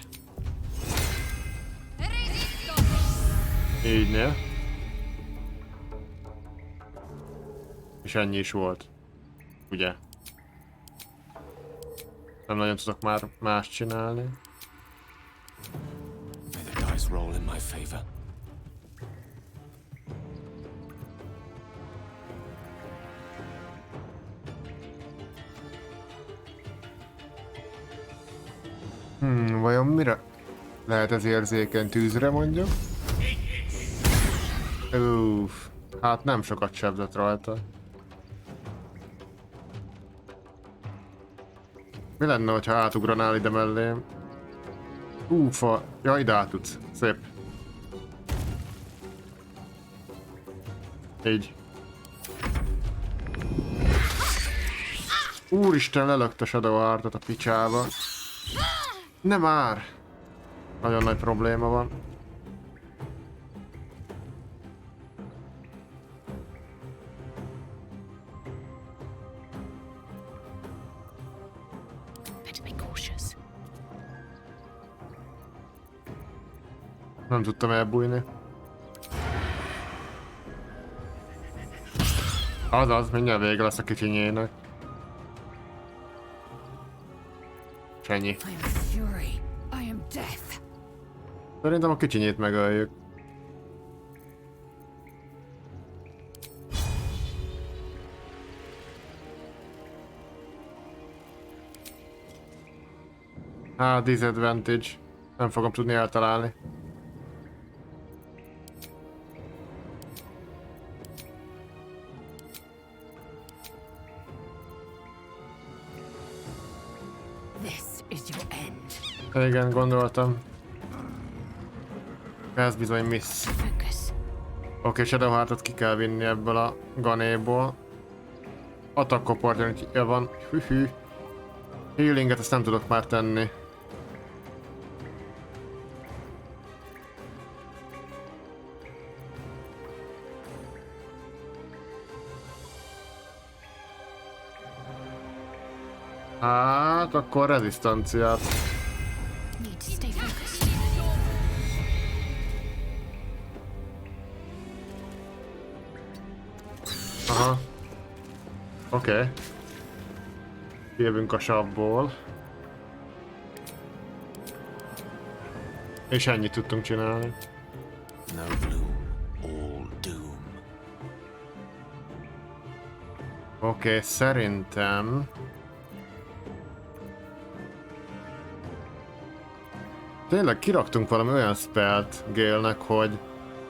Így ne. És ennyi is volt. Ugye? Nem nagyon tudok már más csinálni. May the dice roll in my favor. Vajon mire lehet ez érzékeny? Tűzre mondjuk? Uff, hát nem sokat sebzett rajta. Mi lenne, ha átugranál ide mellém? Ufa, ja, ide át tudsz. Szép. Így. Úristen, lelökte Shadow Heartot a picsába. Nem már! Nagyon nagy probléma van. Nem tudtam elbújni. Azaz, mindjárt vége lesz a kicsinyének. Ennyi. Szerintem a kicsinyét megöljük. Disadvantage. Nem fogom tudni eltalálni. Igen, gondoltam. Ez bizony miss. Oké, Shadowheartot ki kell vinni ebből a ganéból. Attack opportunity-ja van. Hühű. Healinget ezt nem tudok már tenni. Hát, akkor rezisztanciát. Aha. Oké. Jövünk a savból. És ennyit tudtunk csinálni. No bloom, all doom. Oké, szerintem... Tényleg kiraktunk valami olyan spellt Gale-nek, hogy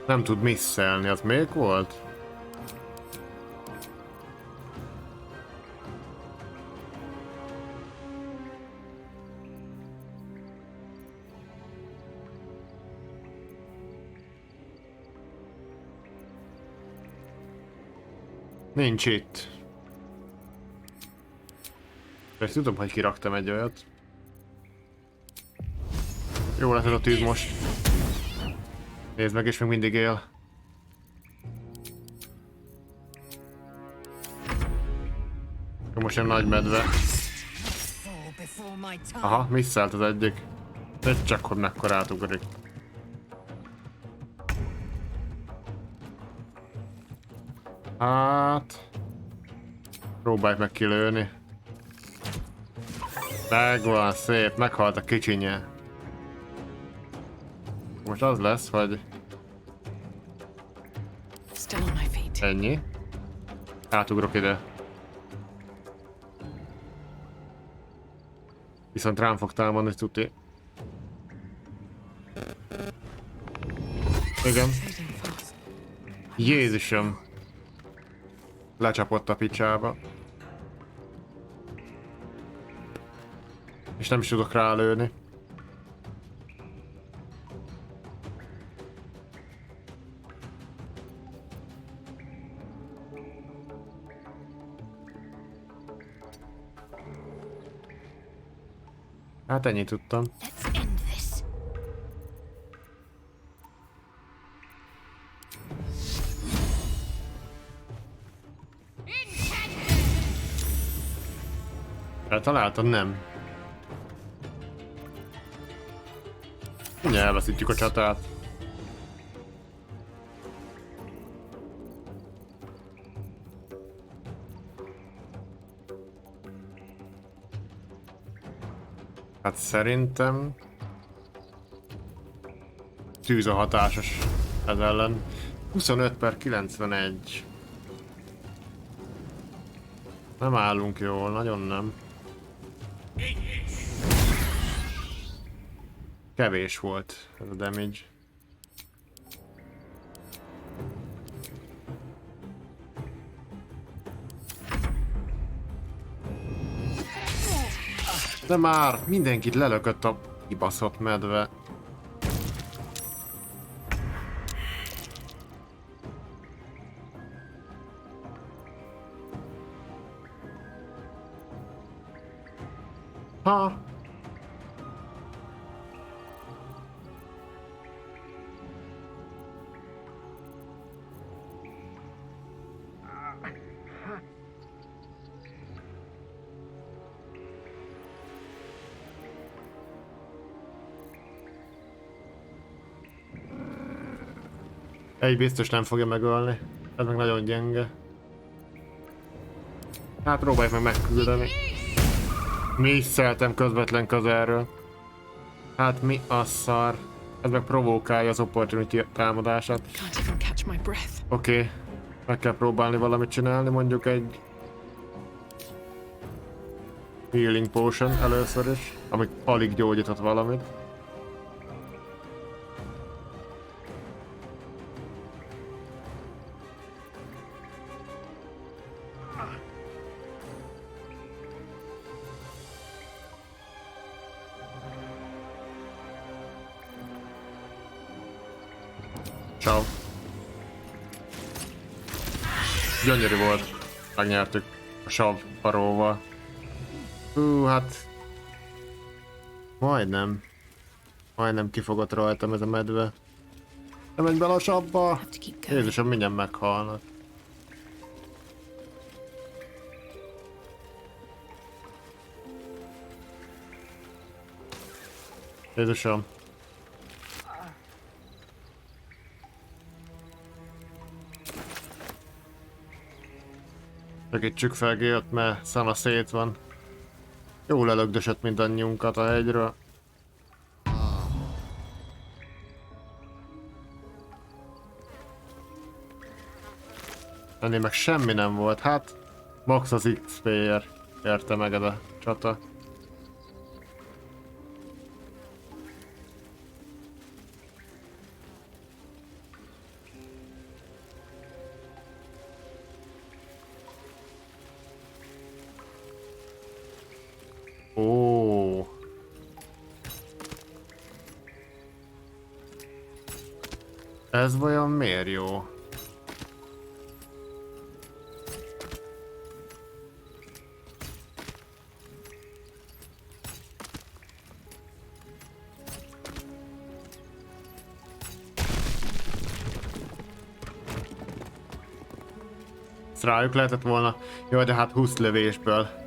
nem tud misszelni. Az még volt? Nincs itt. Ezt tudom, hogy kiraktam egy olyat. Jó lesz ez a tűz most. Nézd meg, és még mindig él. Most jön nagy medve. Aha, misszelt az egyik. Egy csak, hogy mekkora átugrik. Hát... Próbálj meg kilőni. Megvan, szép, meghalt a kicsinye. Most az lesz, hogy... Ennyi. Átugrok ide. Viszont rám fog támadni, tuti. Igen. Jézusom. Lecsapott a picsába. És nem is tudok rálőni. Hát ennyit tudtam. Eltaláltad? Nem. Mindjárt elveszítjük a csatát. Hát szerintem... Tűz a hatásos ez ellen. 25/91. Nem állunk jól, nagyon nem. Kevés volt ez a damage. De már mindenkit lelökött a kibaszott medve. Ha! Egy biztos nem fogja megölni. Ez meg nagyon gyenge. Hát próbáljuk meg megküldeni. Misszeltem közvetlen közelről. Hát mi a szar? Ez meg provokálja az opportunity támadását. Oké. Meg kell próbálni valamit csinálni, mondjuk egy... Healing potion először is, ami alig gyógyított valamit. Ciao. Gyönyörű volt. Megnyertük a sav paróval. Hát... Majdnem. Majdnem kifogott rajtam ez a medve. Nem menj bele a savba! Jézusom, mindjárt meghalnak. Jézusom. Segítsük fel Gélt, mert szana szét van. Jól lelögdösött mindannyiunkat a hegyről. Ennél meg semmi nem volt, hát max az XP-ért érte meg ez a csata. Ó. Ez vajon miért jó? Ezt rájuk lehetett volna. Jaj, de hát 20 lövésből.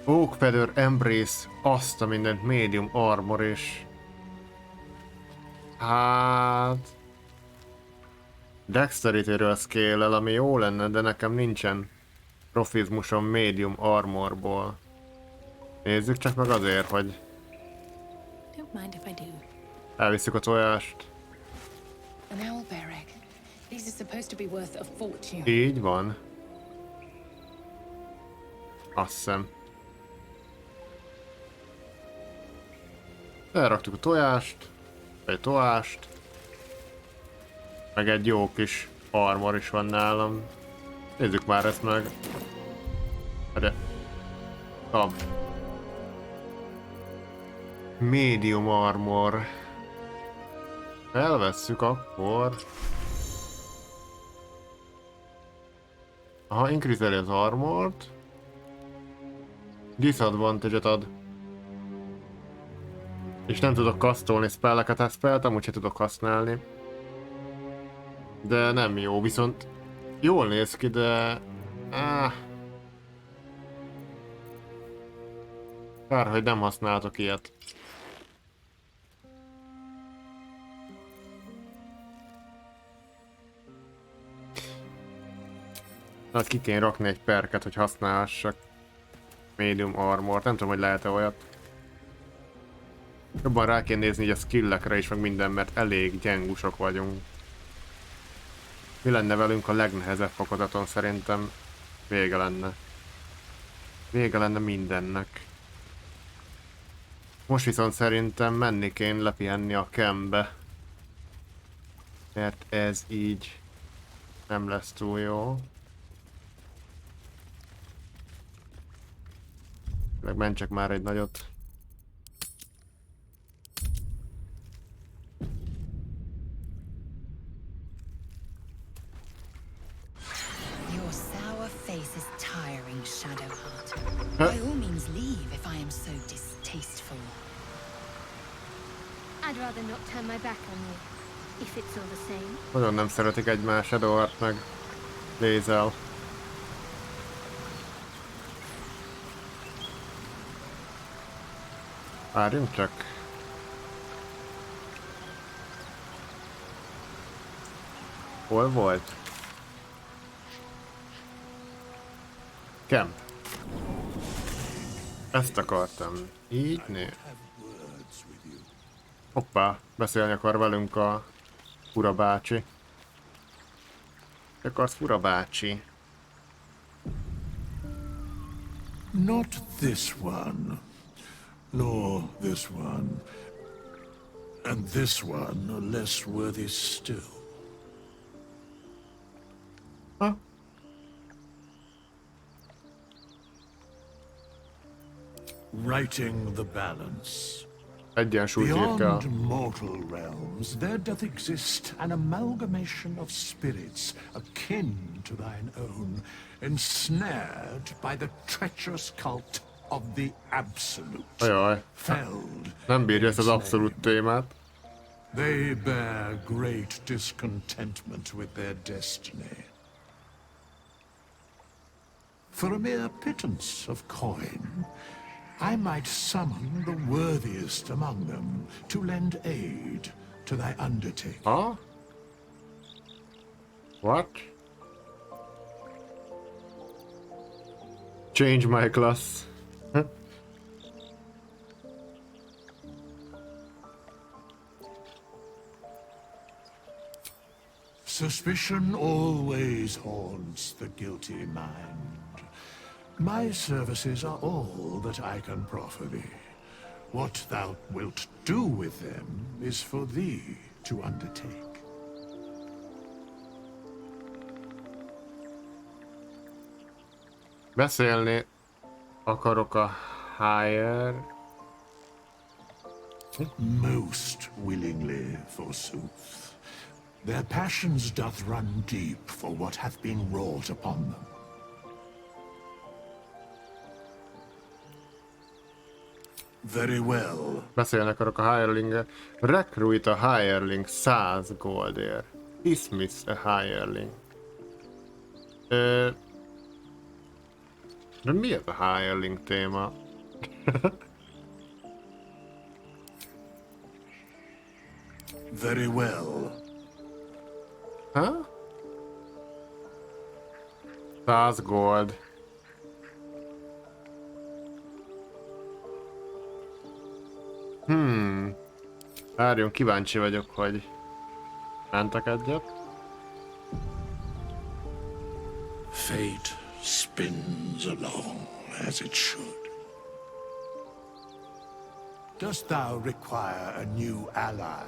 Oak Feather Embrace, azt a mindent, medium armor is. Hát... Dexterity-ről scale-el, ami jó lenne, de nekem nincsen profizmusom medium armorból. Nézzük csak meg azért, hogy... Don't mind if I do. Elviszük a tojást. An owlbear egg. These are supposed to be worth a fortune. Így van. Azt hiszem. Elraktuk a tojást. Egy tojást. Meg egy jó kis armor is van nálam. Nézzük már ezt meg. De... Kap. Medium armor. Elvesszük akkor. Aha, increase az armort. Disadvantage-et ad. És nem tudok kasztolni spelleket, ezt spellt úgyse tudok használni. De nem jó, viszont jól néz ki, de... Kár, hogy nem használtok ilyet. Hát ki kéne rakni egy perket, hogy használhassak medium armort. Nem tudom, hogy lehet-e olyat. Jobban rá kéne nézni így a skillekre is, meg minden, mert elég gyengusok vagyunk. Mi lenne velünk a legnehezebb fokozaton? Szerintem vége lenne. Vége lenne mindennek. Most viszont szerintem menni kéne lepihenni a campbe. Mert ez így nem lesz túl jó. Megmentsek már egy nagyot. Your sour face is tiring, Shadowheart. By all means leave if I am so distasteful. I'd rather not turn my back on you, if it's all the same. Nagyon nem szeretik egymást, Shadowheart meg Lézel. Várjunk csak. Hol volt? Camp. Ezt akartam. Így né. Hoppá, beszélni akar velünk a Fura bácsi. Akarsz, Fura bácsi? Not this one. Nor this one. And this one are less worthy still. Huh? Righting the balance. Egyensúlyt írt el. Beyond mortal realms, there doth exist an amalgamation of spirits akin to thine own, ensnared by the treacherous cult of the Absolute. Ajaj. Felled. Nem bírja ezt az abszolút témát. They bear great discontentment with their destiny. For a mere pittance of coin, I might summon the worthiest among them to lend aid to thy undertaking. Huh? What? Change my class. Suspicion always haunts the guilty mind. My services are all that I can proffer thee. What thou wilt do with them is for thee to undertake. Beszélni akarok a higher. Most willingly, forsooth. Their passions doth run deep for what hath been wrought upon them. Very well. Beszélni akarok a hirelingel. Recruit a hireling 100 goldért. Dismiss a hireling. De mi ez a hireling téma? Very well. Ha? 100 gold. Várjon, kíváncsi vagyok, hogy mentek egyet. Fate spins along as it should. Dost thou require a new ally?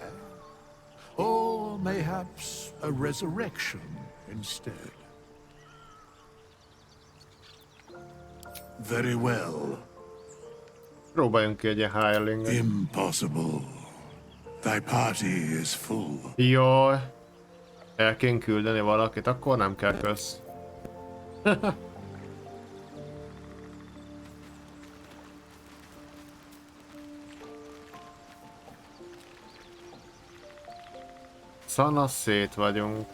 Or mayhaps a resurrection instead? Very well. Próbáljunk ki egy ilyen hirelinget. Impossible. Thy party is full. Jaj. El kéne küldeni valakit, akkor nem kell kösz. Szanaszét vagyunk.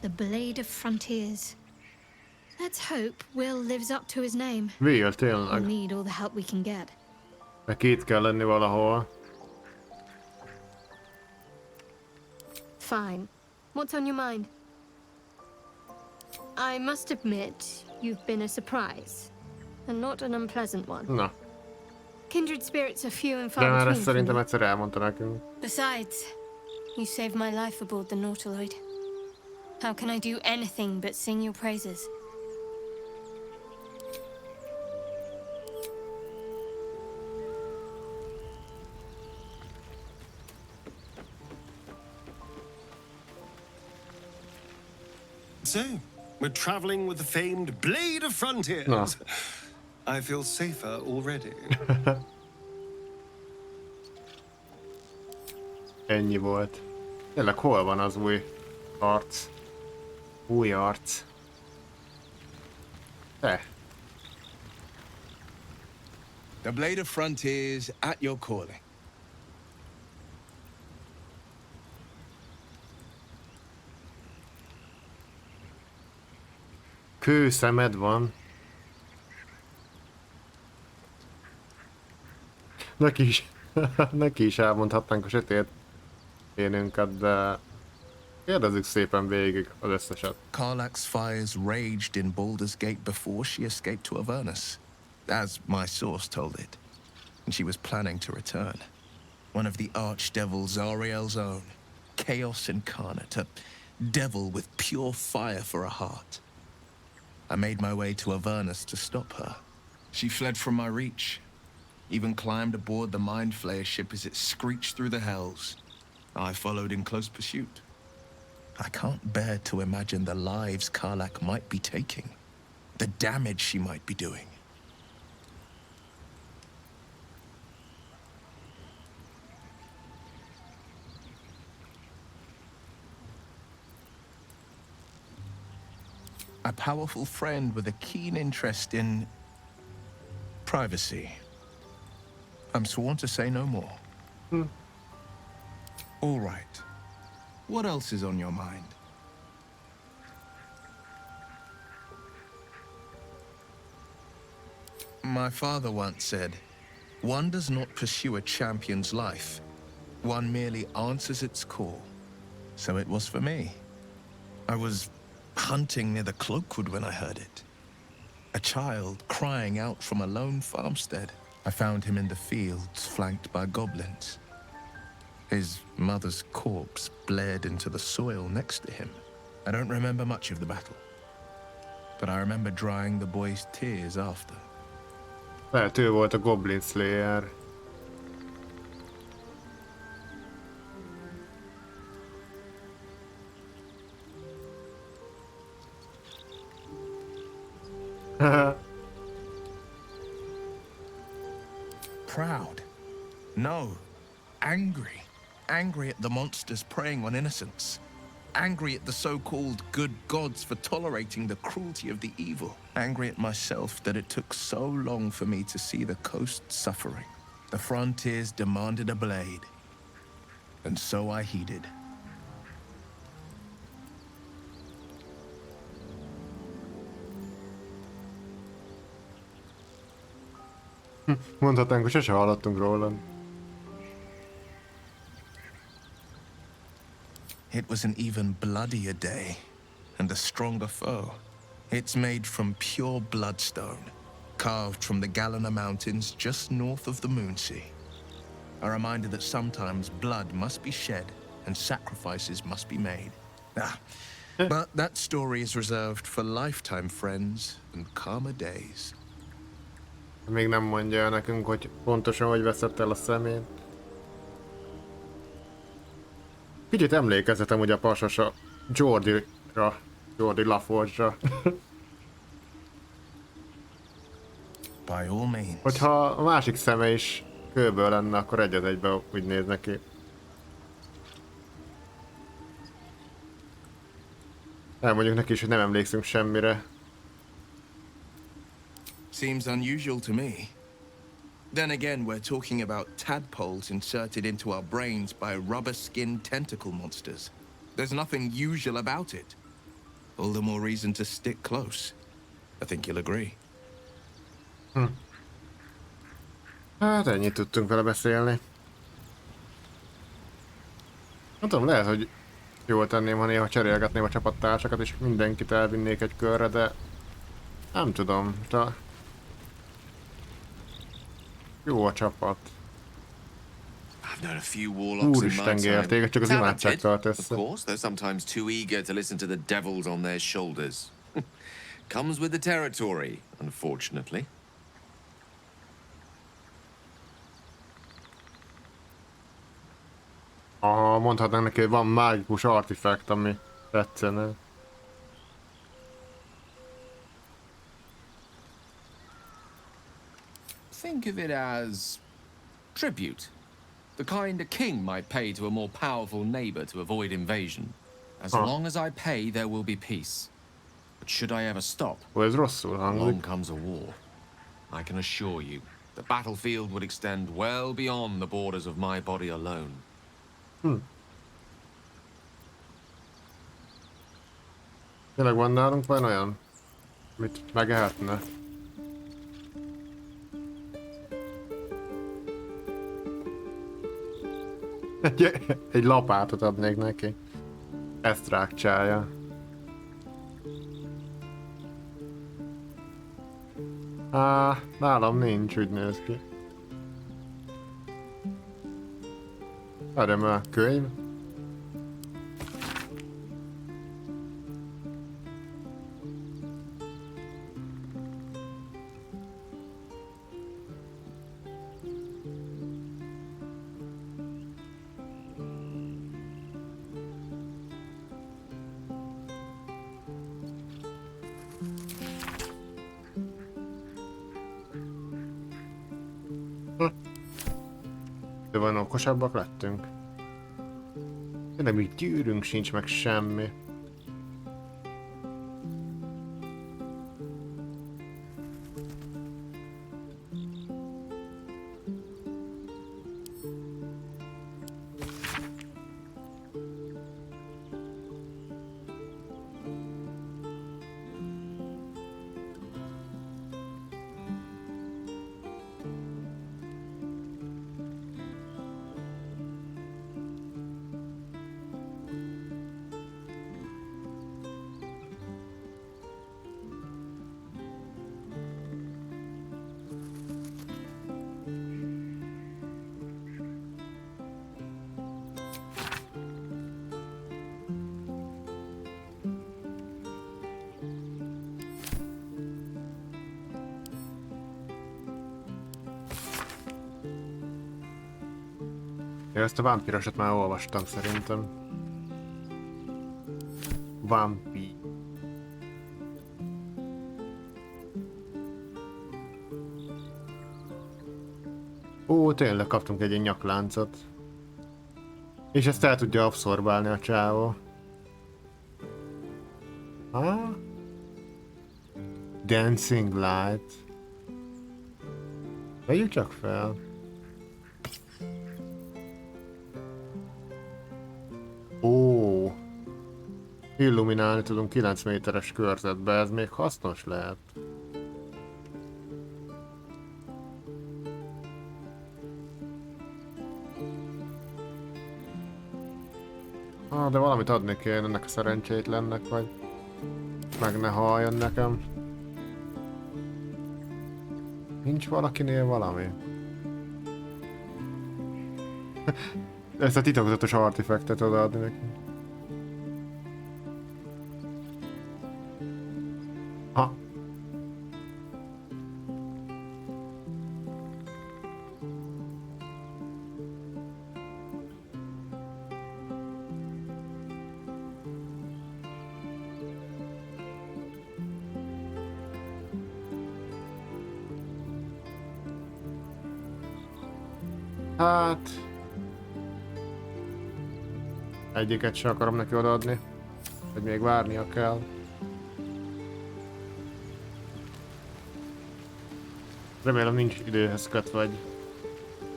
The Blade of Frontiers. Let's hope Will lives up to his name. Will, We'll tényleg. need all the help we can get. Neki itt kell lenni valahol. Fine. What's on your mind? I must admit, you've been a surprise. And not an unpleasant one. Na. Kindred spirits are few and De far már between. ezt szerintem egyszer elmondta nekünk. Besides, you saved my life aboard the Nautiloid. How can I do anything but sing your praises? So, we're traveling with the famed Blade of Frontiers. No. I feel safer already. Ennyi volt. Tényleg hol van az új arc? Új arc. The Blade of Frontiers at your calling. Kőszemed van. Neki is elmondhatnánk a sötét énünket, de kérdezzük szépen végig az összeset. Karlach's fires raged in Baldur's Gate before she escaped to Avernus, as my source told it. And she was planning to return. One of the archdevils Zariel's own. Chaos incarnate, a devil with pure fire for a heart. I made my way to Avernus to stop her. She fled from my reach. Even climbed aboard the Mind Flayer ship as it screeched through the hells. I followed in close pursuit. I can't bear to imagine the lives Karlach might be taking. The damage she might be doing. A powerful friend with a keen interest in privacy. I'm sworn to say no more. All right. What else is on your mind? My father once said, one does not pursue a champion's life. One merely answers its call. So it was for me. I was hunting near the Cloakwood when I heard it. A child crying out from a lone farmstead. I found him in the fields, flanked by goblins. His mother's corpse bled into the soil next to him. I don't remember much of the battle, but I remember drying the boy's tears after. Lehet ő volt a Goblin Slayer. Proud? No. Angry. Angry at the monsters preying on innocents. Angry at the so-called good gods for tolerating the cruelty of the evil. Angry at myself that it took so long for me to see the coast suffering. The frontiers demanded a blade. And so I heeded. Mondhatnánk, hogy sose hallottunk róla. It was an even bloodier day, and a stronger foe. It's made from pure bloodstone, carved from the Galena Mountains just north of the Moonsea. A reminder that sometimes blood must be shed and sacrifices must be made. But that story is reserved for lifetime friends and calmer days. Még nem mondja el nekünk, hogy pontosan hogy veszett el a szemét. Kicsit emlékeztetem ugye a pasas a Jordi-ra, Jordi LaForge-ra. By all means. Hogyha a másik szeme is kőből lenne, akkor egy az egyben úgy néz neki. Elmondjuk neki is, hogy nem emlékszünk semmire. Seems unusual to me. Then again, we're talking about tadpoles inserted into our brains by rubber-skinned tentacle monsters. There's nothing usual about it. All the more reason to stick close. I think you'll agree. Hát ennyit tudtunk vele beszélni. Nem tudom, lehet, hogy jól tenném, ha néha cserélgetném a csapattársakat, és mindenkit elvinnék egy körre, de nem tudom. Jó a csapat. I've known a few warlocks in my Úristen time. gérték, csak az imádság tart Of össze. course, they're sometimes too eager to listen to the devils on their shoulders. Comes with the territory, unfortunately. Mondhatnánk neki, hogy van mágikus artifakt, ami tetszene. Think of it as tribute. The kind a king might pay to a more powerful neighbor to avoid invasion. As long as I pay, there will be peace. But should I ever stop, Ez rosszul hangzik. along comes a war. I can assure you, the battlefield would extend well beyond the borders of my body alone. Tényleg van nálunk van olyan, amit megehetne? Egy lapátot adnék neki. Ezt rákcsálja. Nálam nincs, úgy néz ki. Várjam el, könyv. De van okosabbak lettünk? Tényleg még gyűrünk sincs meg semmi. Ja, ezt a vámpírosat már olvastam szerintem. Vámpír. Ó, tényleg kaptunk egy ilyen nyakláncot. És ezt el tudja abszorbálni a csávó. Ha? Dancing light. Vegyük csak fel. Ó. Illuminálni tudunk 9 méteres körzetbe, ez még hasznos lehet. De valamit adni kéne ennek a szerencsétlennek, vagy meg ne halljon nekem. Nincs valakinél valami? Ezt a titokzatos artifektet odaadni neki. Ha. Hát... egyiket sem akarom neki odaadni, hogy még várnia kell. Remélem nincs időhez köt, vagy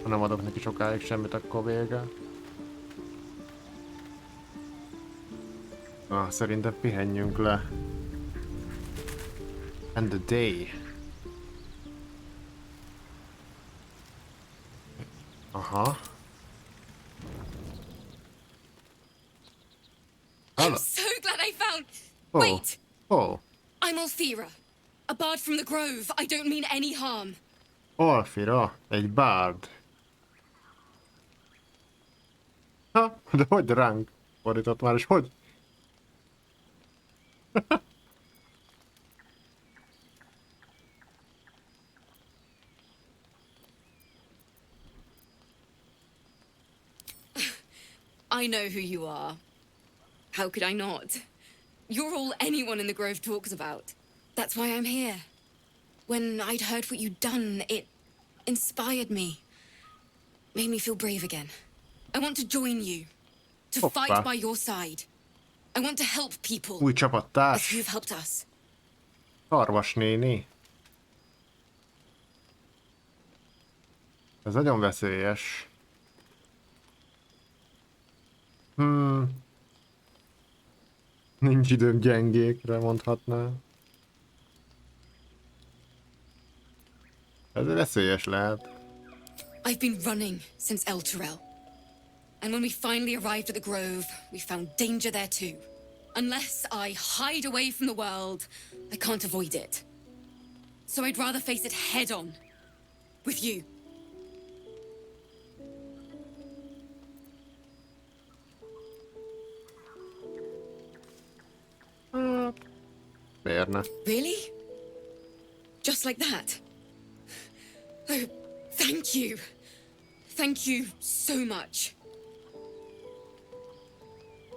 ha nem adok neki sokáig semmit, akkor vége. Szerintem pihenjünk le. And the day. Aha. I'm so glad I found... Wait! Oh. I'm Alfira, a bard from the Grove. I don't mean any harm. Alfira, egy bárd. Ha, de hogy ránk fordított már, és hogy? I know who you are. How could I not? You're all anyone in the Grove talks about. That's why I'm here. When I'd heard what you'd done, it inspired me. Made me feel brave again. I want to join you. To fight by your side. I want to help people. Új csapattárs. As you've helped us. Szarvas néni. Ez nagyon veszélyes. Nincs időm gyengékre, mondhatná. Ez veszélyes lehet. I've been running since El Turel. And when we finally arrived at the Grove, we found danger there too. Unless I hide away from the world, I can't avoid it. So I'd rather face it head on. With you. Miért ne? Really? Just like that? Oh, thank you. Thank you so much.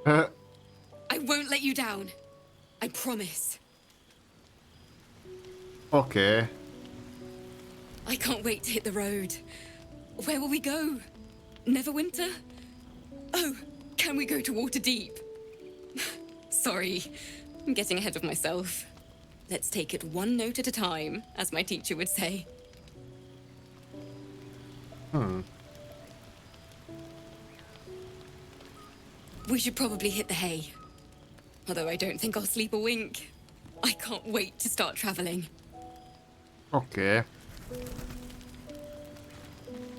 I won't let you down. I promise. Okay. I can't wait to hit the road. Where will we go? Neverwinter? Oh, can we go to Waterdeep? Sorry, I'm getting ahead of myself. Let's take it one note at a time, as my teacher would say. We should probably hit the hay. Although I don't think I'll sleep a wink. I can't wait to start traveling. Oké.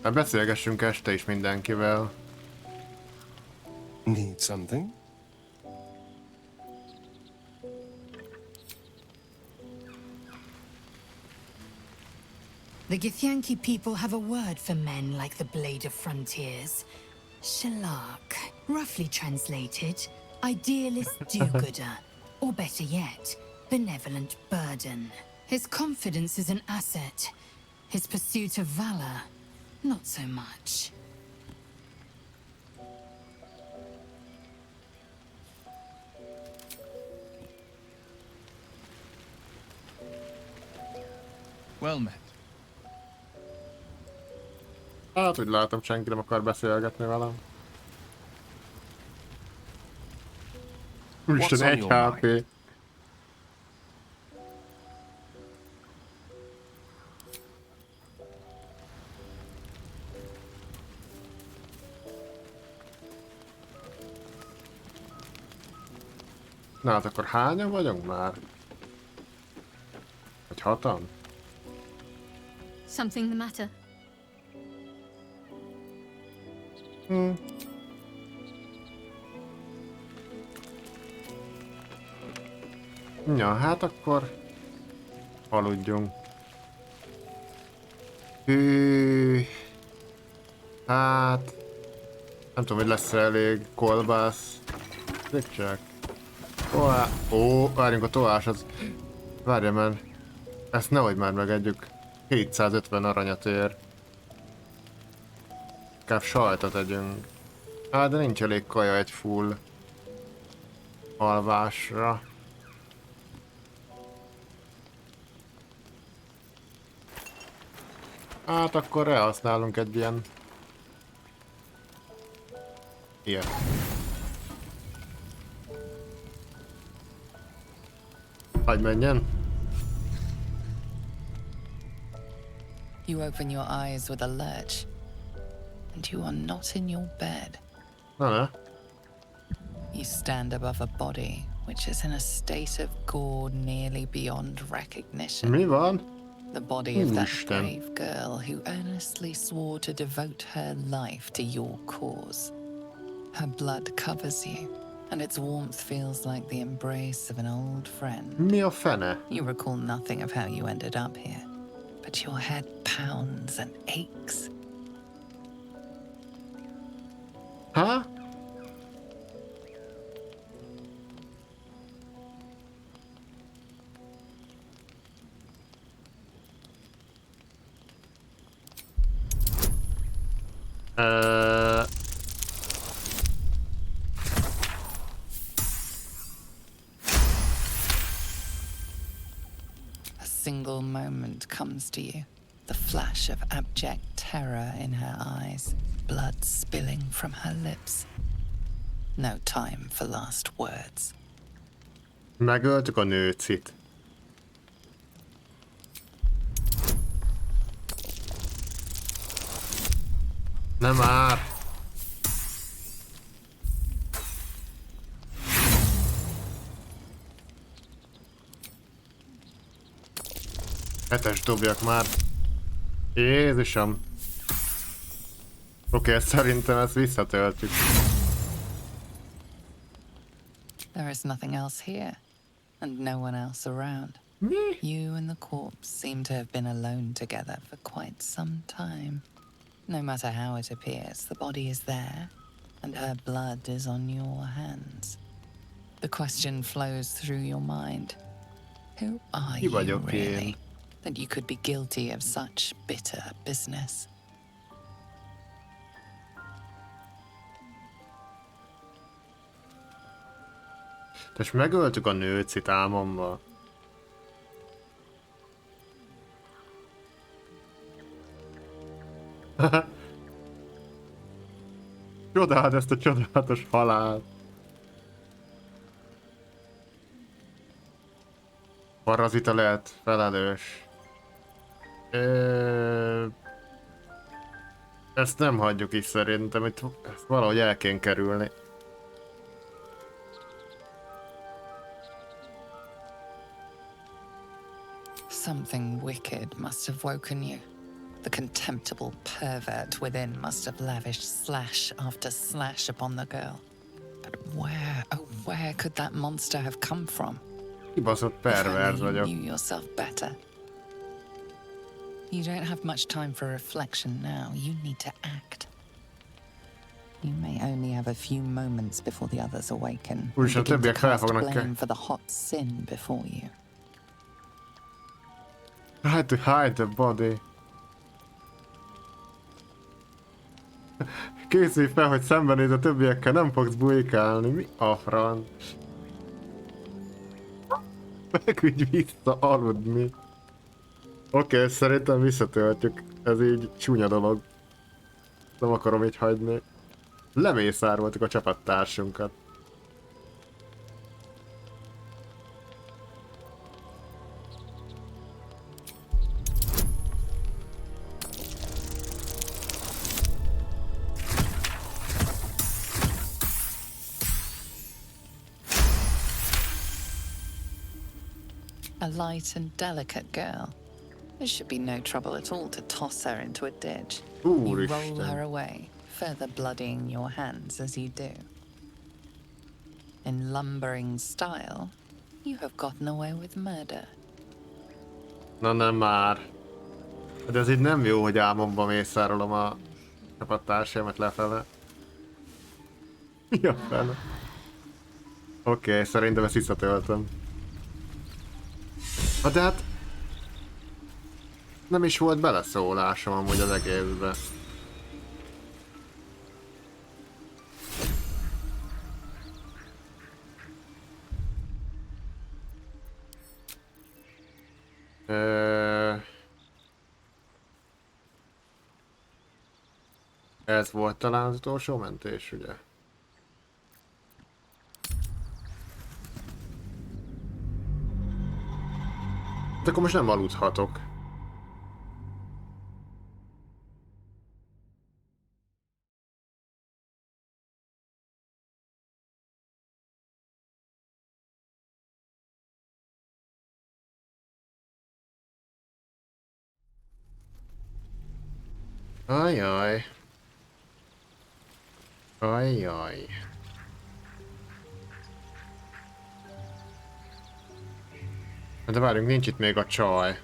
Hát beszélgessünk este is mindenkivel. Need something? The Githyanki people have a word for men like the Blade of Frontiers. Shalak. Roughly translated, idealist do-gooder. Or better yet, benevolent burden. His confidence is an asset. His pursuit of valor, not so much. Well met. Hát úgy látom, senki nem akar beszélgetni velem. Úristen, 1 HP. Na hát akkor hányan vagyunk már? Vagy 6-an? Something the matter? Ja, hát akkor aludjunk. Hű. Hát nem tudom, hogy lesz elég kolbász. Csak. Ó, várjunk, a tojás az... Várja, mert ezt nehogy már megegyük. 750 aranyat ér. Inkább sajtot tegyünk. Hát, de nincs elég kaja egy full alvásra. Hát akkor rehasználunk egy ilyen... Ilyet. Hagyj menjen. You open your eyes with a lurch, and you are not in your bed. Na. You stand above a body which is in a state of gore nearly beyond recognition. Mi van? The body of that Úristen. brave girl who earnestly swore to devote her life to your cause. Her blood covers you, and its warmth feels like the embrace of an old friend. Mi a fene? You recall nothing of how you ended up here, but your head pounds and aches. Huh? A single moment comes to you, the flash of abject terror in her eyes, blood spilling from her lips. No time for last words. Megöltük a nőcit. Nem már! Hetes dobjak már. Jézusom! Oké, szerintem ezt visszatöltjük. There is nothing else here, and no one else around. You and the corpse seem to have been alone together for quite some time. No matter how it appears, the body is there, and her blood is on your hands. The question flows through your mind. Who are you really, that you could be guilty of such bitter business? És megöltük a nőcit álmomba. Csodáld ezt a csodálatos halált. Parazita lehet felelős. Ezt nem hagyjuk is szerintem, itt ezt valahogy el kéne kerülni. Something wicked must have woken you. The contemptible pervert within must have lavished slash after slash upon the girl. But where, oh where could that monster have come from? Kibaszott perverz vagyok. You knew yourself better. You don't have much time for reflection now. You need to act. You may only have a few moments before the others awaken. Úgyis a Begin to többiek fel cast fognak blame for the hot sin before you. Try to hide the body. Készülj fel, hogy szembenéz a többiekkel, nem fogsz bujkálni. Mi a franc? Feküdj vissza aludni. Oké, szerintem visszatöltjük. Ez így csúnya dolog. Nem akarom így hagyni. Lemészároltuk a csapattársunkat. A light and delicate girl. There should be no trouble at all to toss her into a ditch. You roll her away, further bloodying your hands as you do. In lumbering style, you have gotten away with murder. Na nem már. De ez így nem jó, hogy álmomban mészárolom a csapattársamat lefele. Mi a fene? Oké, szerintem ezt visszatöltöm. De hát... Nem is volt beleszólásom amúgy az egészbe. Ez volt talán az utolsó mentés, ugye? De akkor most nem aludhatok. Ajaj. Ajaj. De várjunk, nincs itt még a csaj.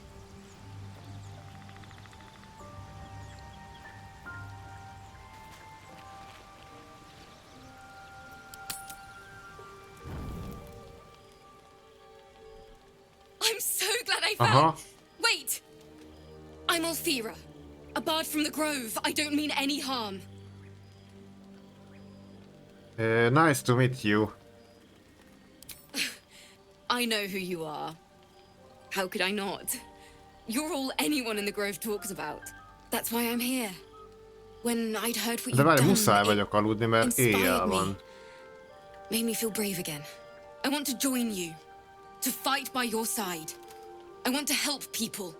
I'm so glad I found... Wait! I'm Althira, a bard from the Grove. I don't mean any harm. Nice to meet you. I know who you are. How could I not? You're all anyone in the Grove talks about. That's why I'm here. When I'd heard what De you'd várj, done, muszáj vagyok aludni, mert éjjel van. made me feel brave again. I want to join you, to fight by your side. I want to help people,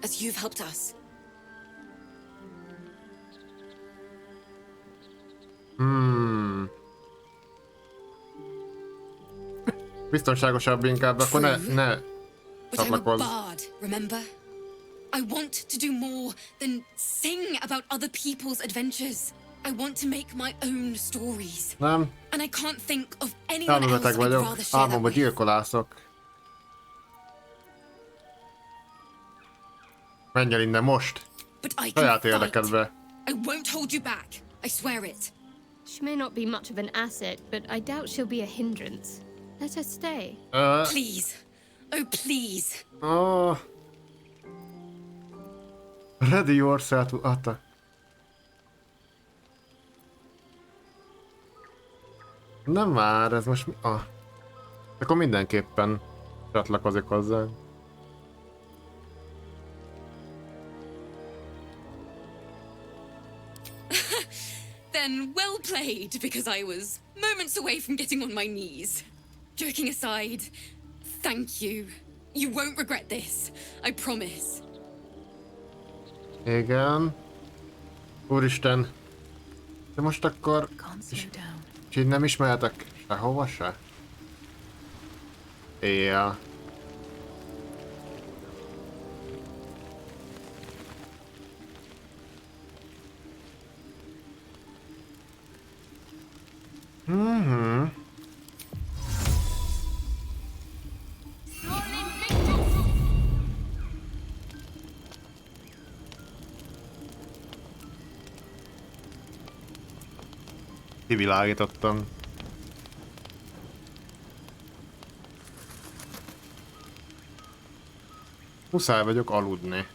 as you've helped us. Biztonságosabb inkább, akkor ne But I'm a csatlakozz. bard, remember? I want to do more than sing about other people's adventures. I want to make my own stories. Nem? And I can't think of anyone else Elmebeteg I'd vagyok, rather share that álmomban with. gyilkolászok. Menj el innen most! But I can Saját fight. érdekedbe. I won't hold you back. I swear it. She may not be much of an asset, but I doubt she'll be a hindrance. Let her stay. Please. Oh, please. Ready yourself to attack. Nem már, ez most mi? Akkor mindenképpen csatlakozik hozzá. then well played, because I was moments away from getting on my knees. Joking aside, thank you. You won't regret this. I promise. Igen. Úristen. De most akkor... És így nem is mehetek sehova se? Éjjel. Kivilágítottam. Muszáj vagyok aludni.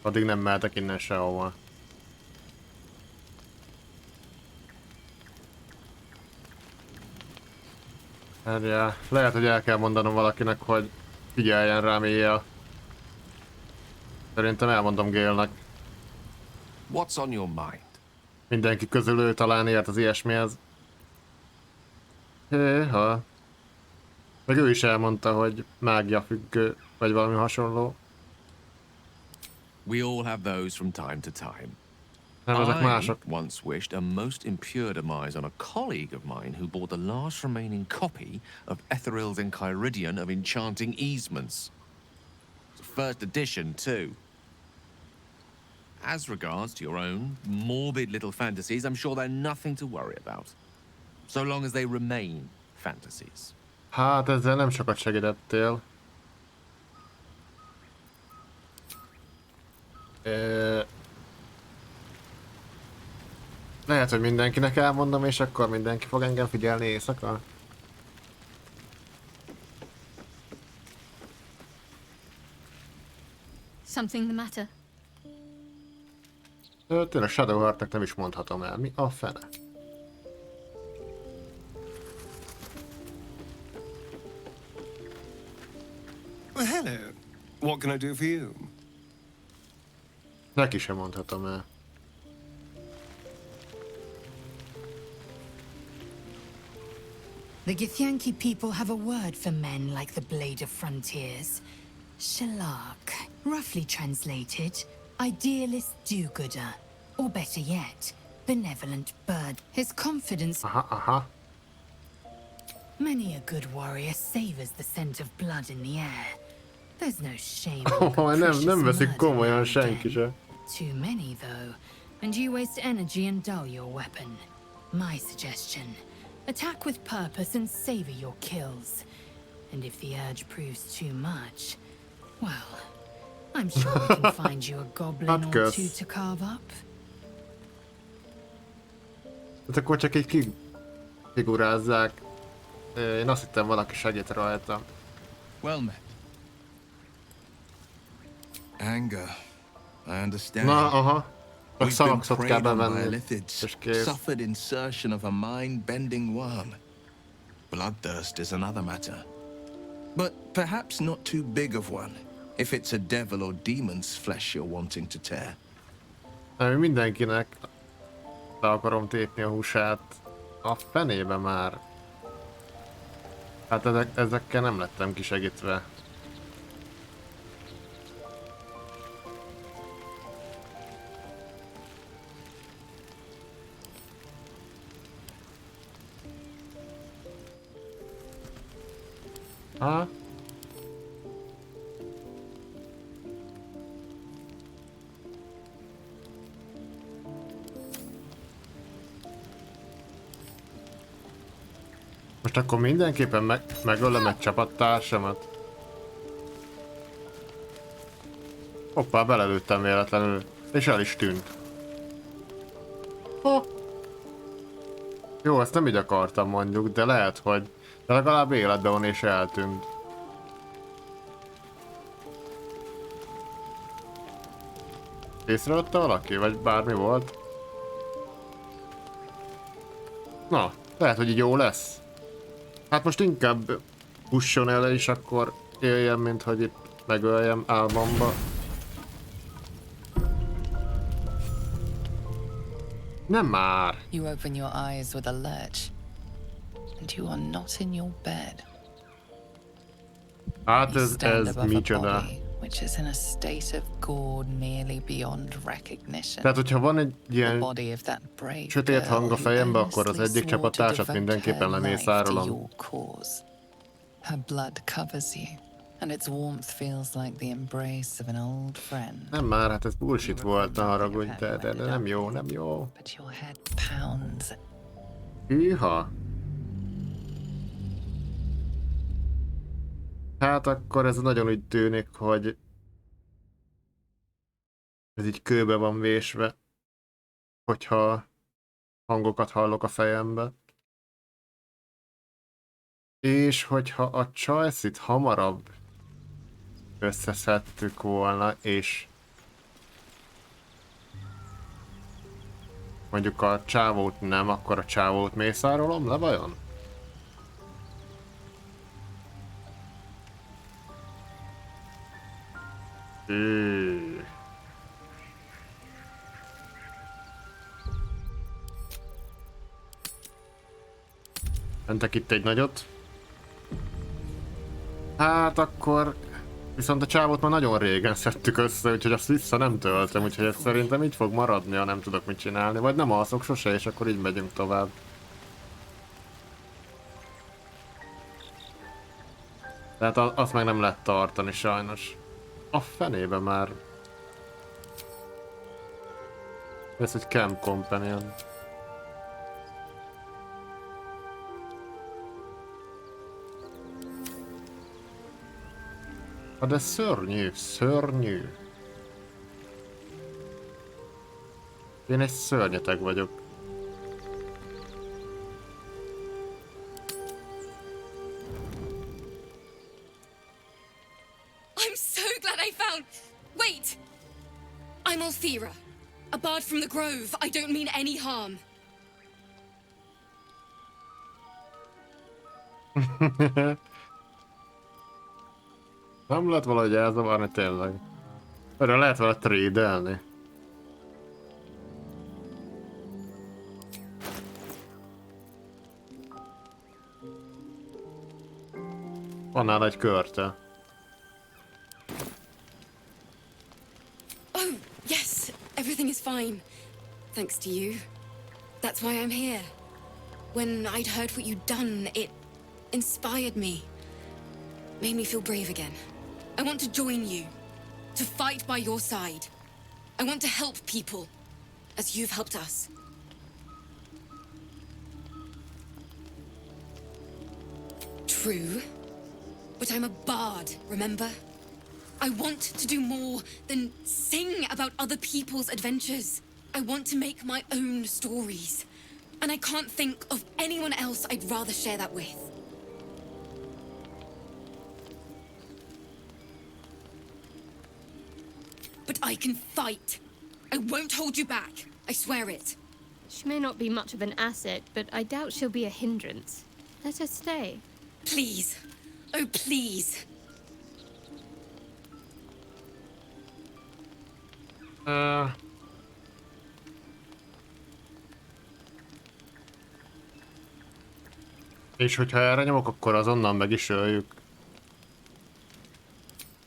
Addig nem mehetek innen sehova. Erre, lehet, hogy el kell mondanom valakinek, hogy figyeljen rám éjjel. Szerintem elmondom Gale-nek. What's on your mind? Mindenki közül ő talán ért az ilyesmihez. Héha. Meg ő is elmondta, hogy mágia függő, vagy valami hasonló. We all have those from time to time. Nem, ezek mások. I once wished a most impure demise on a colleague of mine who bought the last remaining copy of Etheril's Enchiridion of Enchanting Easements. It's a first edition, too. As regards to your own morbid little fantasies, I'm sure they're nothing to worry about. So long as they remain fantasies. Hát ezzel nem sokat segítettél. Lehet, hogy mindenkinek elmondom, és akkor mindenki fog engem figyelni éjszaka. Something the matter? Tényleg Shadowheartnak nem is mondhatom el. Mi a fene? Well, hello. What can I do for you? Neki sem mondhatom el. The Githyanki people have a word for men like the Blade of Frontiers. Shalak. Roughly translated, idealist do-gooder. Or better yet, benevolent bird. His confidence... Many a good warrior savors the scent of blood in the air. There's no shame in nem veszik komolyan senki se. Too many, though, and you waste energy and dull your weapon. My suggestion, attack with purpose and savor your kills. And if the urge proves too much, well, I'm sure we can find you a goblin or two to carve up. Hát akkor csak így kifigurázzák. Én azt hittem, valaki segít rajta. Well met. Anger. I understand. Na, aha. Csak We've been szalaxot kell preyed on by bevenni. lithids, És kész. suffered insertion of a mind-bending worm. Bloodthirst is another matter. But perhaps not too big of one, if it's a devil or demon's flesh you're wanting to tear. Mindenkinek le akarom tépni a húsát. A fenébe már. Hát ezekkel nem lettem kisegítve. Ha? Most akkor mindenképpen megölöm egy csapattársamat. Hoppá, belelőttem véletlenül, és el is tűnt. Jó, ezt nem így akartam mondjuk, de lehet, hogy... De legalább életben van és eltűnt. Észrevette valaki? Vagy bármi volt? Na, lehet, hogy így jó lesz. Hát most inkább pusson el, és akkor éljen, mint hogy itt megöljem álmomba. Nem már. You open your eyes with a lurch, and you are not in your bed. Hát You ez stand above a micsoda. body which is in a state of gore nearly beyond recognition. Tehát, hogyha van egy The ilyen body of that brave sötét hang a girl who fejembe, akkor az earnestly egyik swore to csapattársat devote mindenképpen her life to lemészárolom. your cause. Her blood covers you, and its warmth feels like the embrace of an old friend. Nem már, hát ez bullshit volt, ne haragudj, de nem jó, nem jó. But your head pounds. Hűha. Hát akkor ez nagyon úgy tűnik, hogy ez így kőbe van vésve, hogyha hangokat hallok a fejembe. És hogyha a Chelsea-t hamarabb összeszedtük volna, és mondjuk a csávót nem, akkor a csávót mészárolom le vajon? Mentek itt egy nagyot. Hát akkor... Viszont a csávót már nagyon régen szedtük össze, úgyhogy azt vissza nem töltöm, úgyhogy ez szerintem így fog maradni, ha nem tudok mit csinálni. Vagy nem alszok sose, és akkor így megyünk tovább. Tehát azt meg nem lehet tartani sajnos. A fenébe már. Ez egy Camp Companion. De szörnyű, szörnyű. Én egy szörnyeteg vagyok. I'm so glad I found... Wait! I'm Althera, a bard from the Grove. I don't mean any harm. Nem lehet valahogy elzavarni tényleg. Erre lehet vele trade-elni. Van nála egy körte. Oh, yes, everything is fine. Thanks to you. That's why I'm here. When I'd heard what you'd done, it inspired me. Made me feel brave again. I want to join you, to fight by your side. I want to help people, as you've helped us. True, but I'm a bard, remember? I want to do more than sing about other people's adventures. I want to make my own stories, and I can't think of anyone else I'd rather share that with. But I can fight. I won't hold you back. I swear it. She may not be much of an asset, but I doubt she'll be a hindrance. Let her stay. Please. Oh, please. És hogyha erre nyomok, akkor azonnal meg is öljük.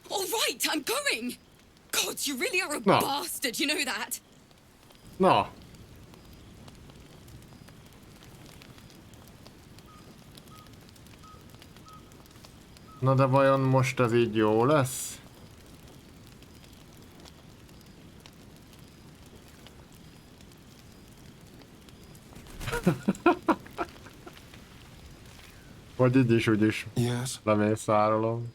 All right, I'm going. God, you really are a No. bastard, you know that? Na. Na de vajon most ez így jó lesz? Vagy így is, úgy is. Yes. Lemészárolom.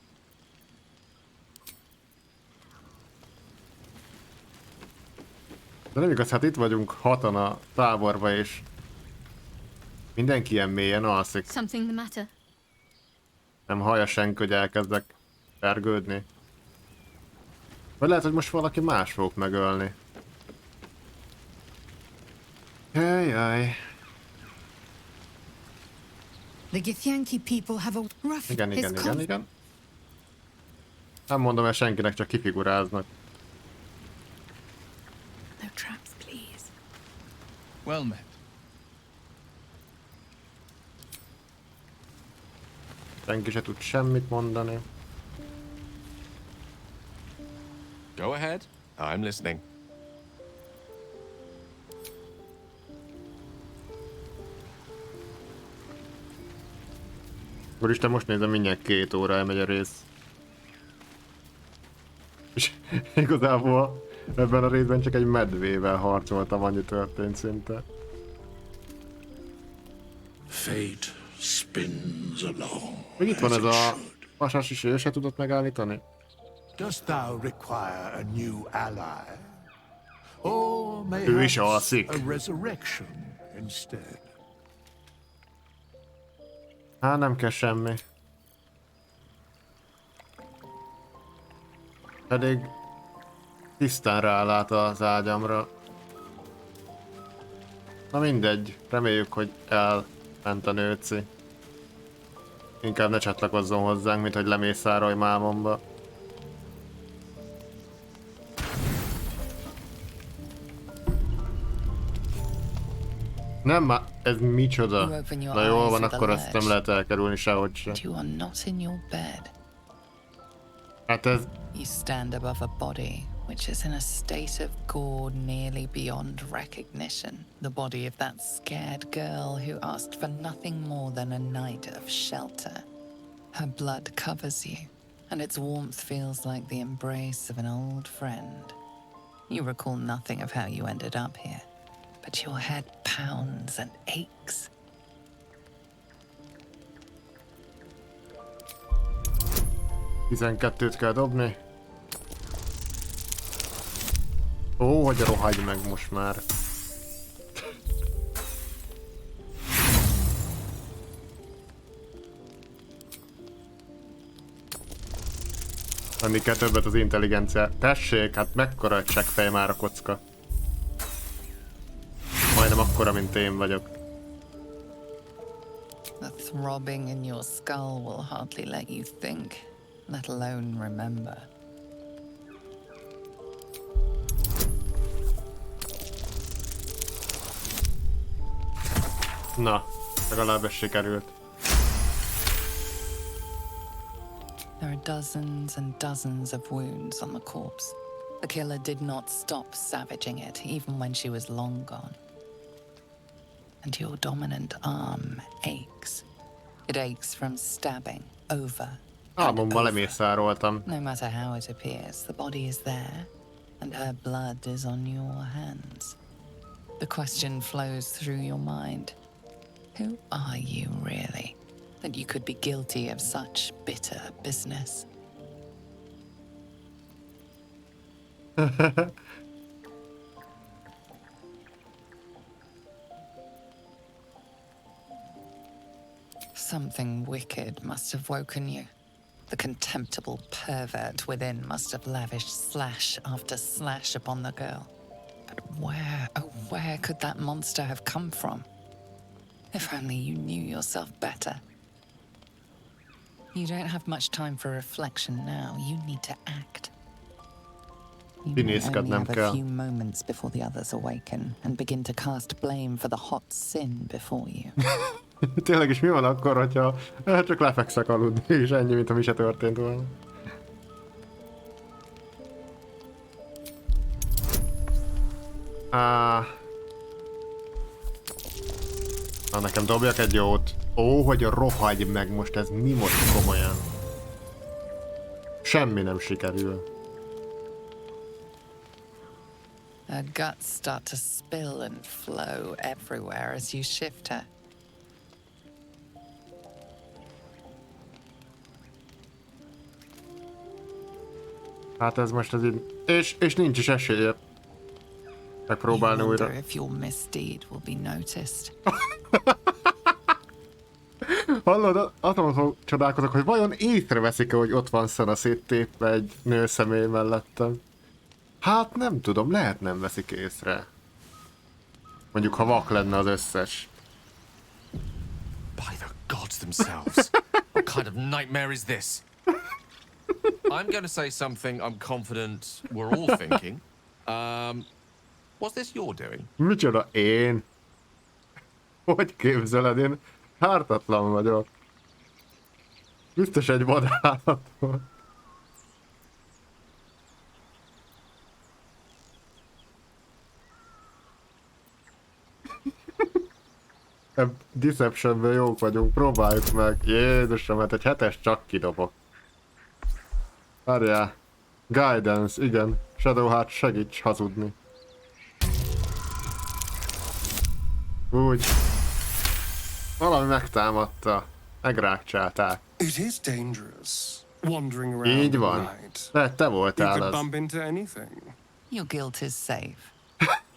De nem igaz, hát itt vagyunk hatan a táborba, és mindenki ilyen mélyen alszik. Something the matter? Nem hallja senki, hogy elkezdek vergődni. Vagy lehet, hogy most valaki más fog megölni. Jaj. The Githyanki people have a rough... Igen. Nem mondom el senkinek, csak kifiguráznak. No traps, please. Well met. Senki se tud semmit mondani. Go ahead. I'm listening. Úristen, most nézem, mindjárt 2 óra elmegy a rész. És igazából ebben a részben csak egy medvével harcoltam, annyi történt szinte. Fate spins along. Még itt van ez a pasas is, ő se tudott megállítani. Dost thou require a new ally? Or Ő is mayhaps alszik. a resurrection instead? Hát nem kell semmi. Pedig tisztán rálát az ágyamra. Na mindegy, reméljük, hogy elment a nőci. Inkább ne csatlakozzon hozzánk, mint hogy lemészárolj mámomba. Nem már, ez micsoda? Na jól van, akkor ezt nem lehet elkerülni sehogy se. You are not in your bed. Hát ez... You stand above a body, which is in a state of gore nearly beyond recognition. The body of that scared girl who asked for nothing more than a night of shelter. Her blood covers you, and its warmth feels like the embrace of an old friend. You recall nothing of how you ended up here, but your head pounds and aches. Tizenkettőt kell dobni. Ó, hogy rohagy meg most már. Enni kell többet az intelligencia. Tessék, hát mekkora csekkfej már a kocka. Majdnem akkora, mint én vagyok. The throbbing in your skull will hardly let you think, let alone remember. Na, legalább ez sikerült. There are dozens and dozens of wounds on the corpse. The killer did not stop savaging it, even when she was long gone. And your dominant arm aches. It aches from stabbing over. Álmomban lemészároltam. No matter how it appears, the body is there, and her blood is on your hands. The question flows through your mind. Who are you really, that you could be guilty of such bitter business? Something wicked must have woken you. The contemptible pervert within must have lavished slash after slash upon the girl. But where, oh where could that monster have come from? If only you knew yourself better. You don't have much time for reflection now. You need to act. You only have a few moments before the others awaken and begin to cast blame for the hot sin before you. Tényleg is mi van akkor, hogyha csak lefekszek aludni, és ennyi, mint ami se történt volna. Na, nekem dobjak egy jót. Ó, hogy rohagy meg most, ez mi most komolyan? Semmi nem sikerül. Her guts start to spill and flow everywhere as you shift her. Hát ez most az így... És nincs is esélye. Megpróbálni újra. If your misdeed will be noticed. Hallod, azon csodálkozok, hogy vajon észreveszik-e, hogy ott van szana széttépve egy nőszemély mellettem. Hát nem tudom, lehet nem veszik észre. Mondjuk, ha vak lenne az összes. By the gods themselves. What kind of nightmare is this? I'm going to say something I'm confident we're all thinking. What's this you're doing? Micsoda én? Hogy képzeled? Én ártatlan vagyok. Biztos egy vadállat volt. Deceptionből jók vagyunk, próbáljuk meg. Jézusom, hát egy 7-es csak kidobok. Várjál. Guidance, igen. Shadowheart, segíts hazudni. Úgy. Valami megtámadta. Megrákcsálták. It is dangerous wandering around Így at van. night. Lehet te You voltál could az. bump into anything. Your guilt is safe.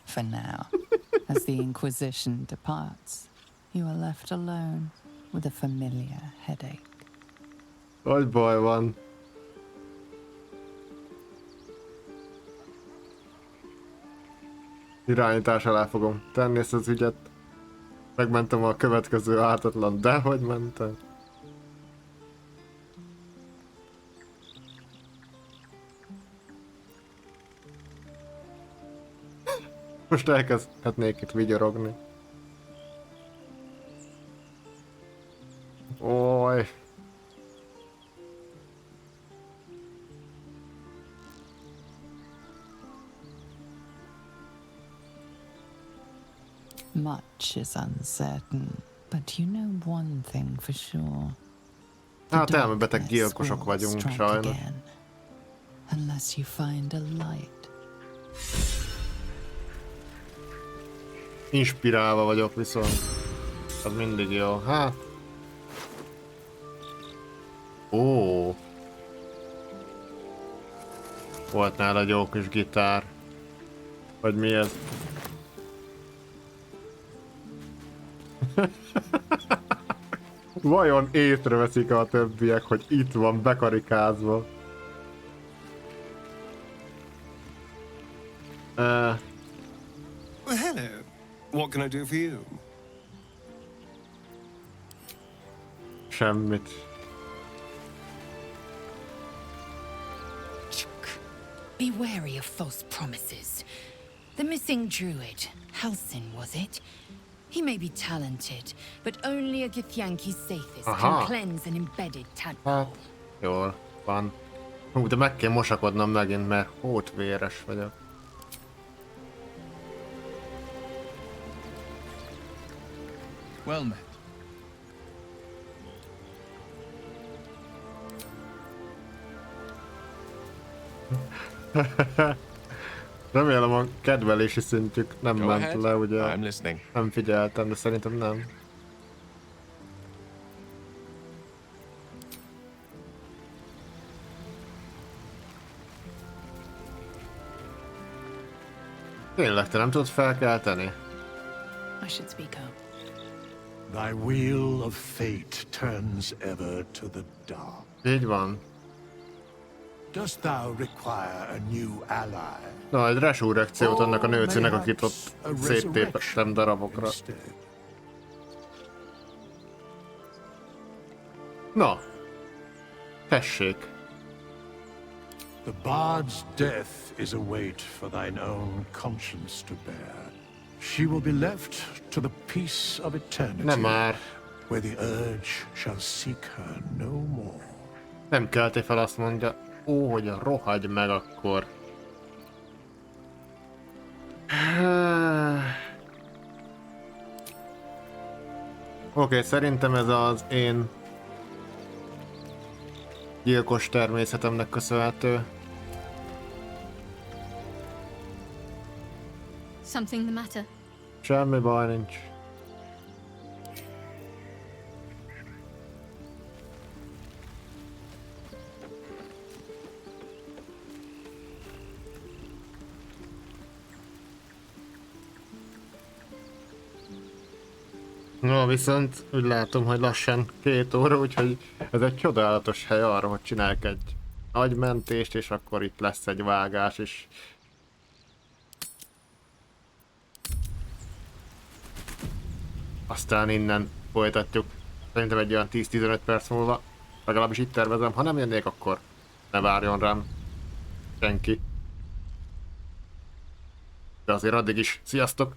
For now. As the Inquisition departs, you are left alone with a familiar headache. Hogy baj van? Irányítás alá fogom tenni ezt az ügyet. Megmentem a következő ártatlan, de hogy mentem? Most elkezdhetnék itt vigyorogni. Oly. Much is uncertain, but you know one thing for sure. Hát elmebeteg gyilkosok vagyunk, sajnos. Unless you find a light. Inspirálva vagyok viszont. Az mindig jó. Hát. Ó. Volt nála egy jó kis gitár. Vagy mi ez? Vajon észreveszik a többiek, hogy itt van bekarikázva? Well, hello. What can I do for you? Semmit. Be wary of false promises. The missing druid, Halsin, was it? He may be talented, but only a Githyanki's safest can cleanse an embedded tadpole. Hát, jól van. Hú, de meg kell mosakodnom megint, mert hótvéres vagyok. Well met. Remélem a kedvelési szintjük nem Go ment ahead. le, ugye? I'm listening. Nem figyeltem, de szerintem nem. Tényleg, te nem tudod felkelteni? I should speak up. Thy wheel of fate turns ever to the dark. Így van. Dost thou require a new ally? Na, egy resurrekciót annak a nőcinek, akit ott széttépettem darabokra. Na, tessék. The bard's death is a weight for thine own conscience to bear. She will be left to the peace of eternity, Nem már. where the urge shall seek her no more. Nem kelté fel, azt mondja. Ó, hogy rohagy meg akkor. Oké, szerintem ez az én gyilkos természetemnek köszönhető. Something the matter? Semmi baj nincs. No, viszont úgy látom, hogy lassan 2 óra, úgyhogy ez egy csodálatos hely arra, hogy csinálják egy nagy mentést, és akkor itt lesz egy vágás is. Aztán innen folytatjuk. Szerintem egy olyan 10-15 perc múlva. Legalábbis itt tervezem. Ha nem jönnék, akkor ne várjon rám senki. De azért addig is. Sziasztok!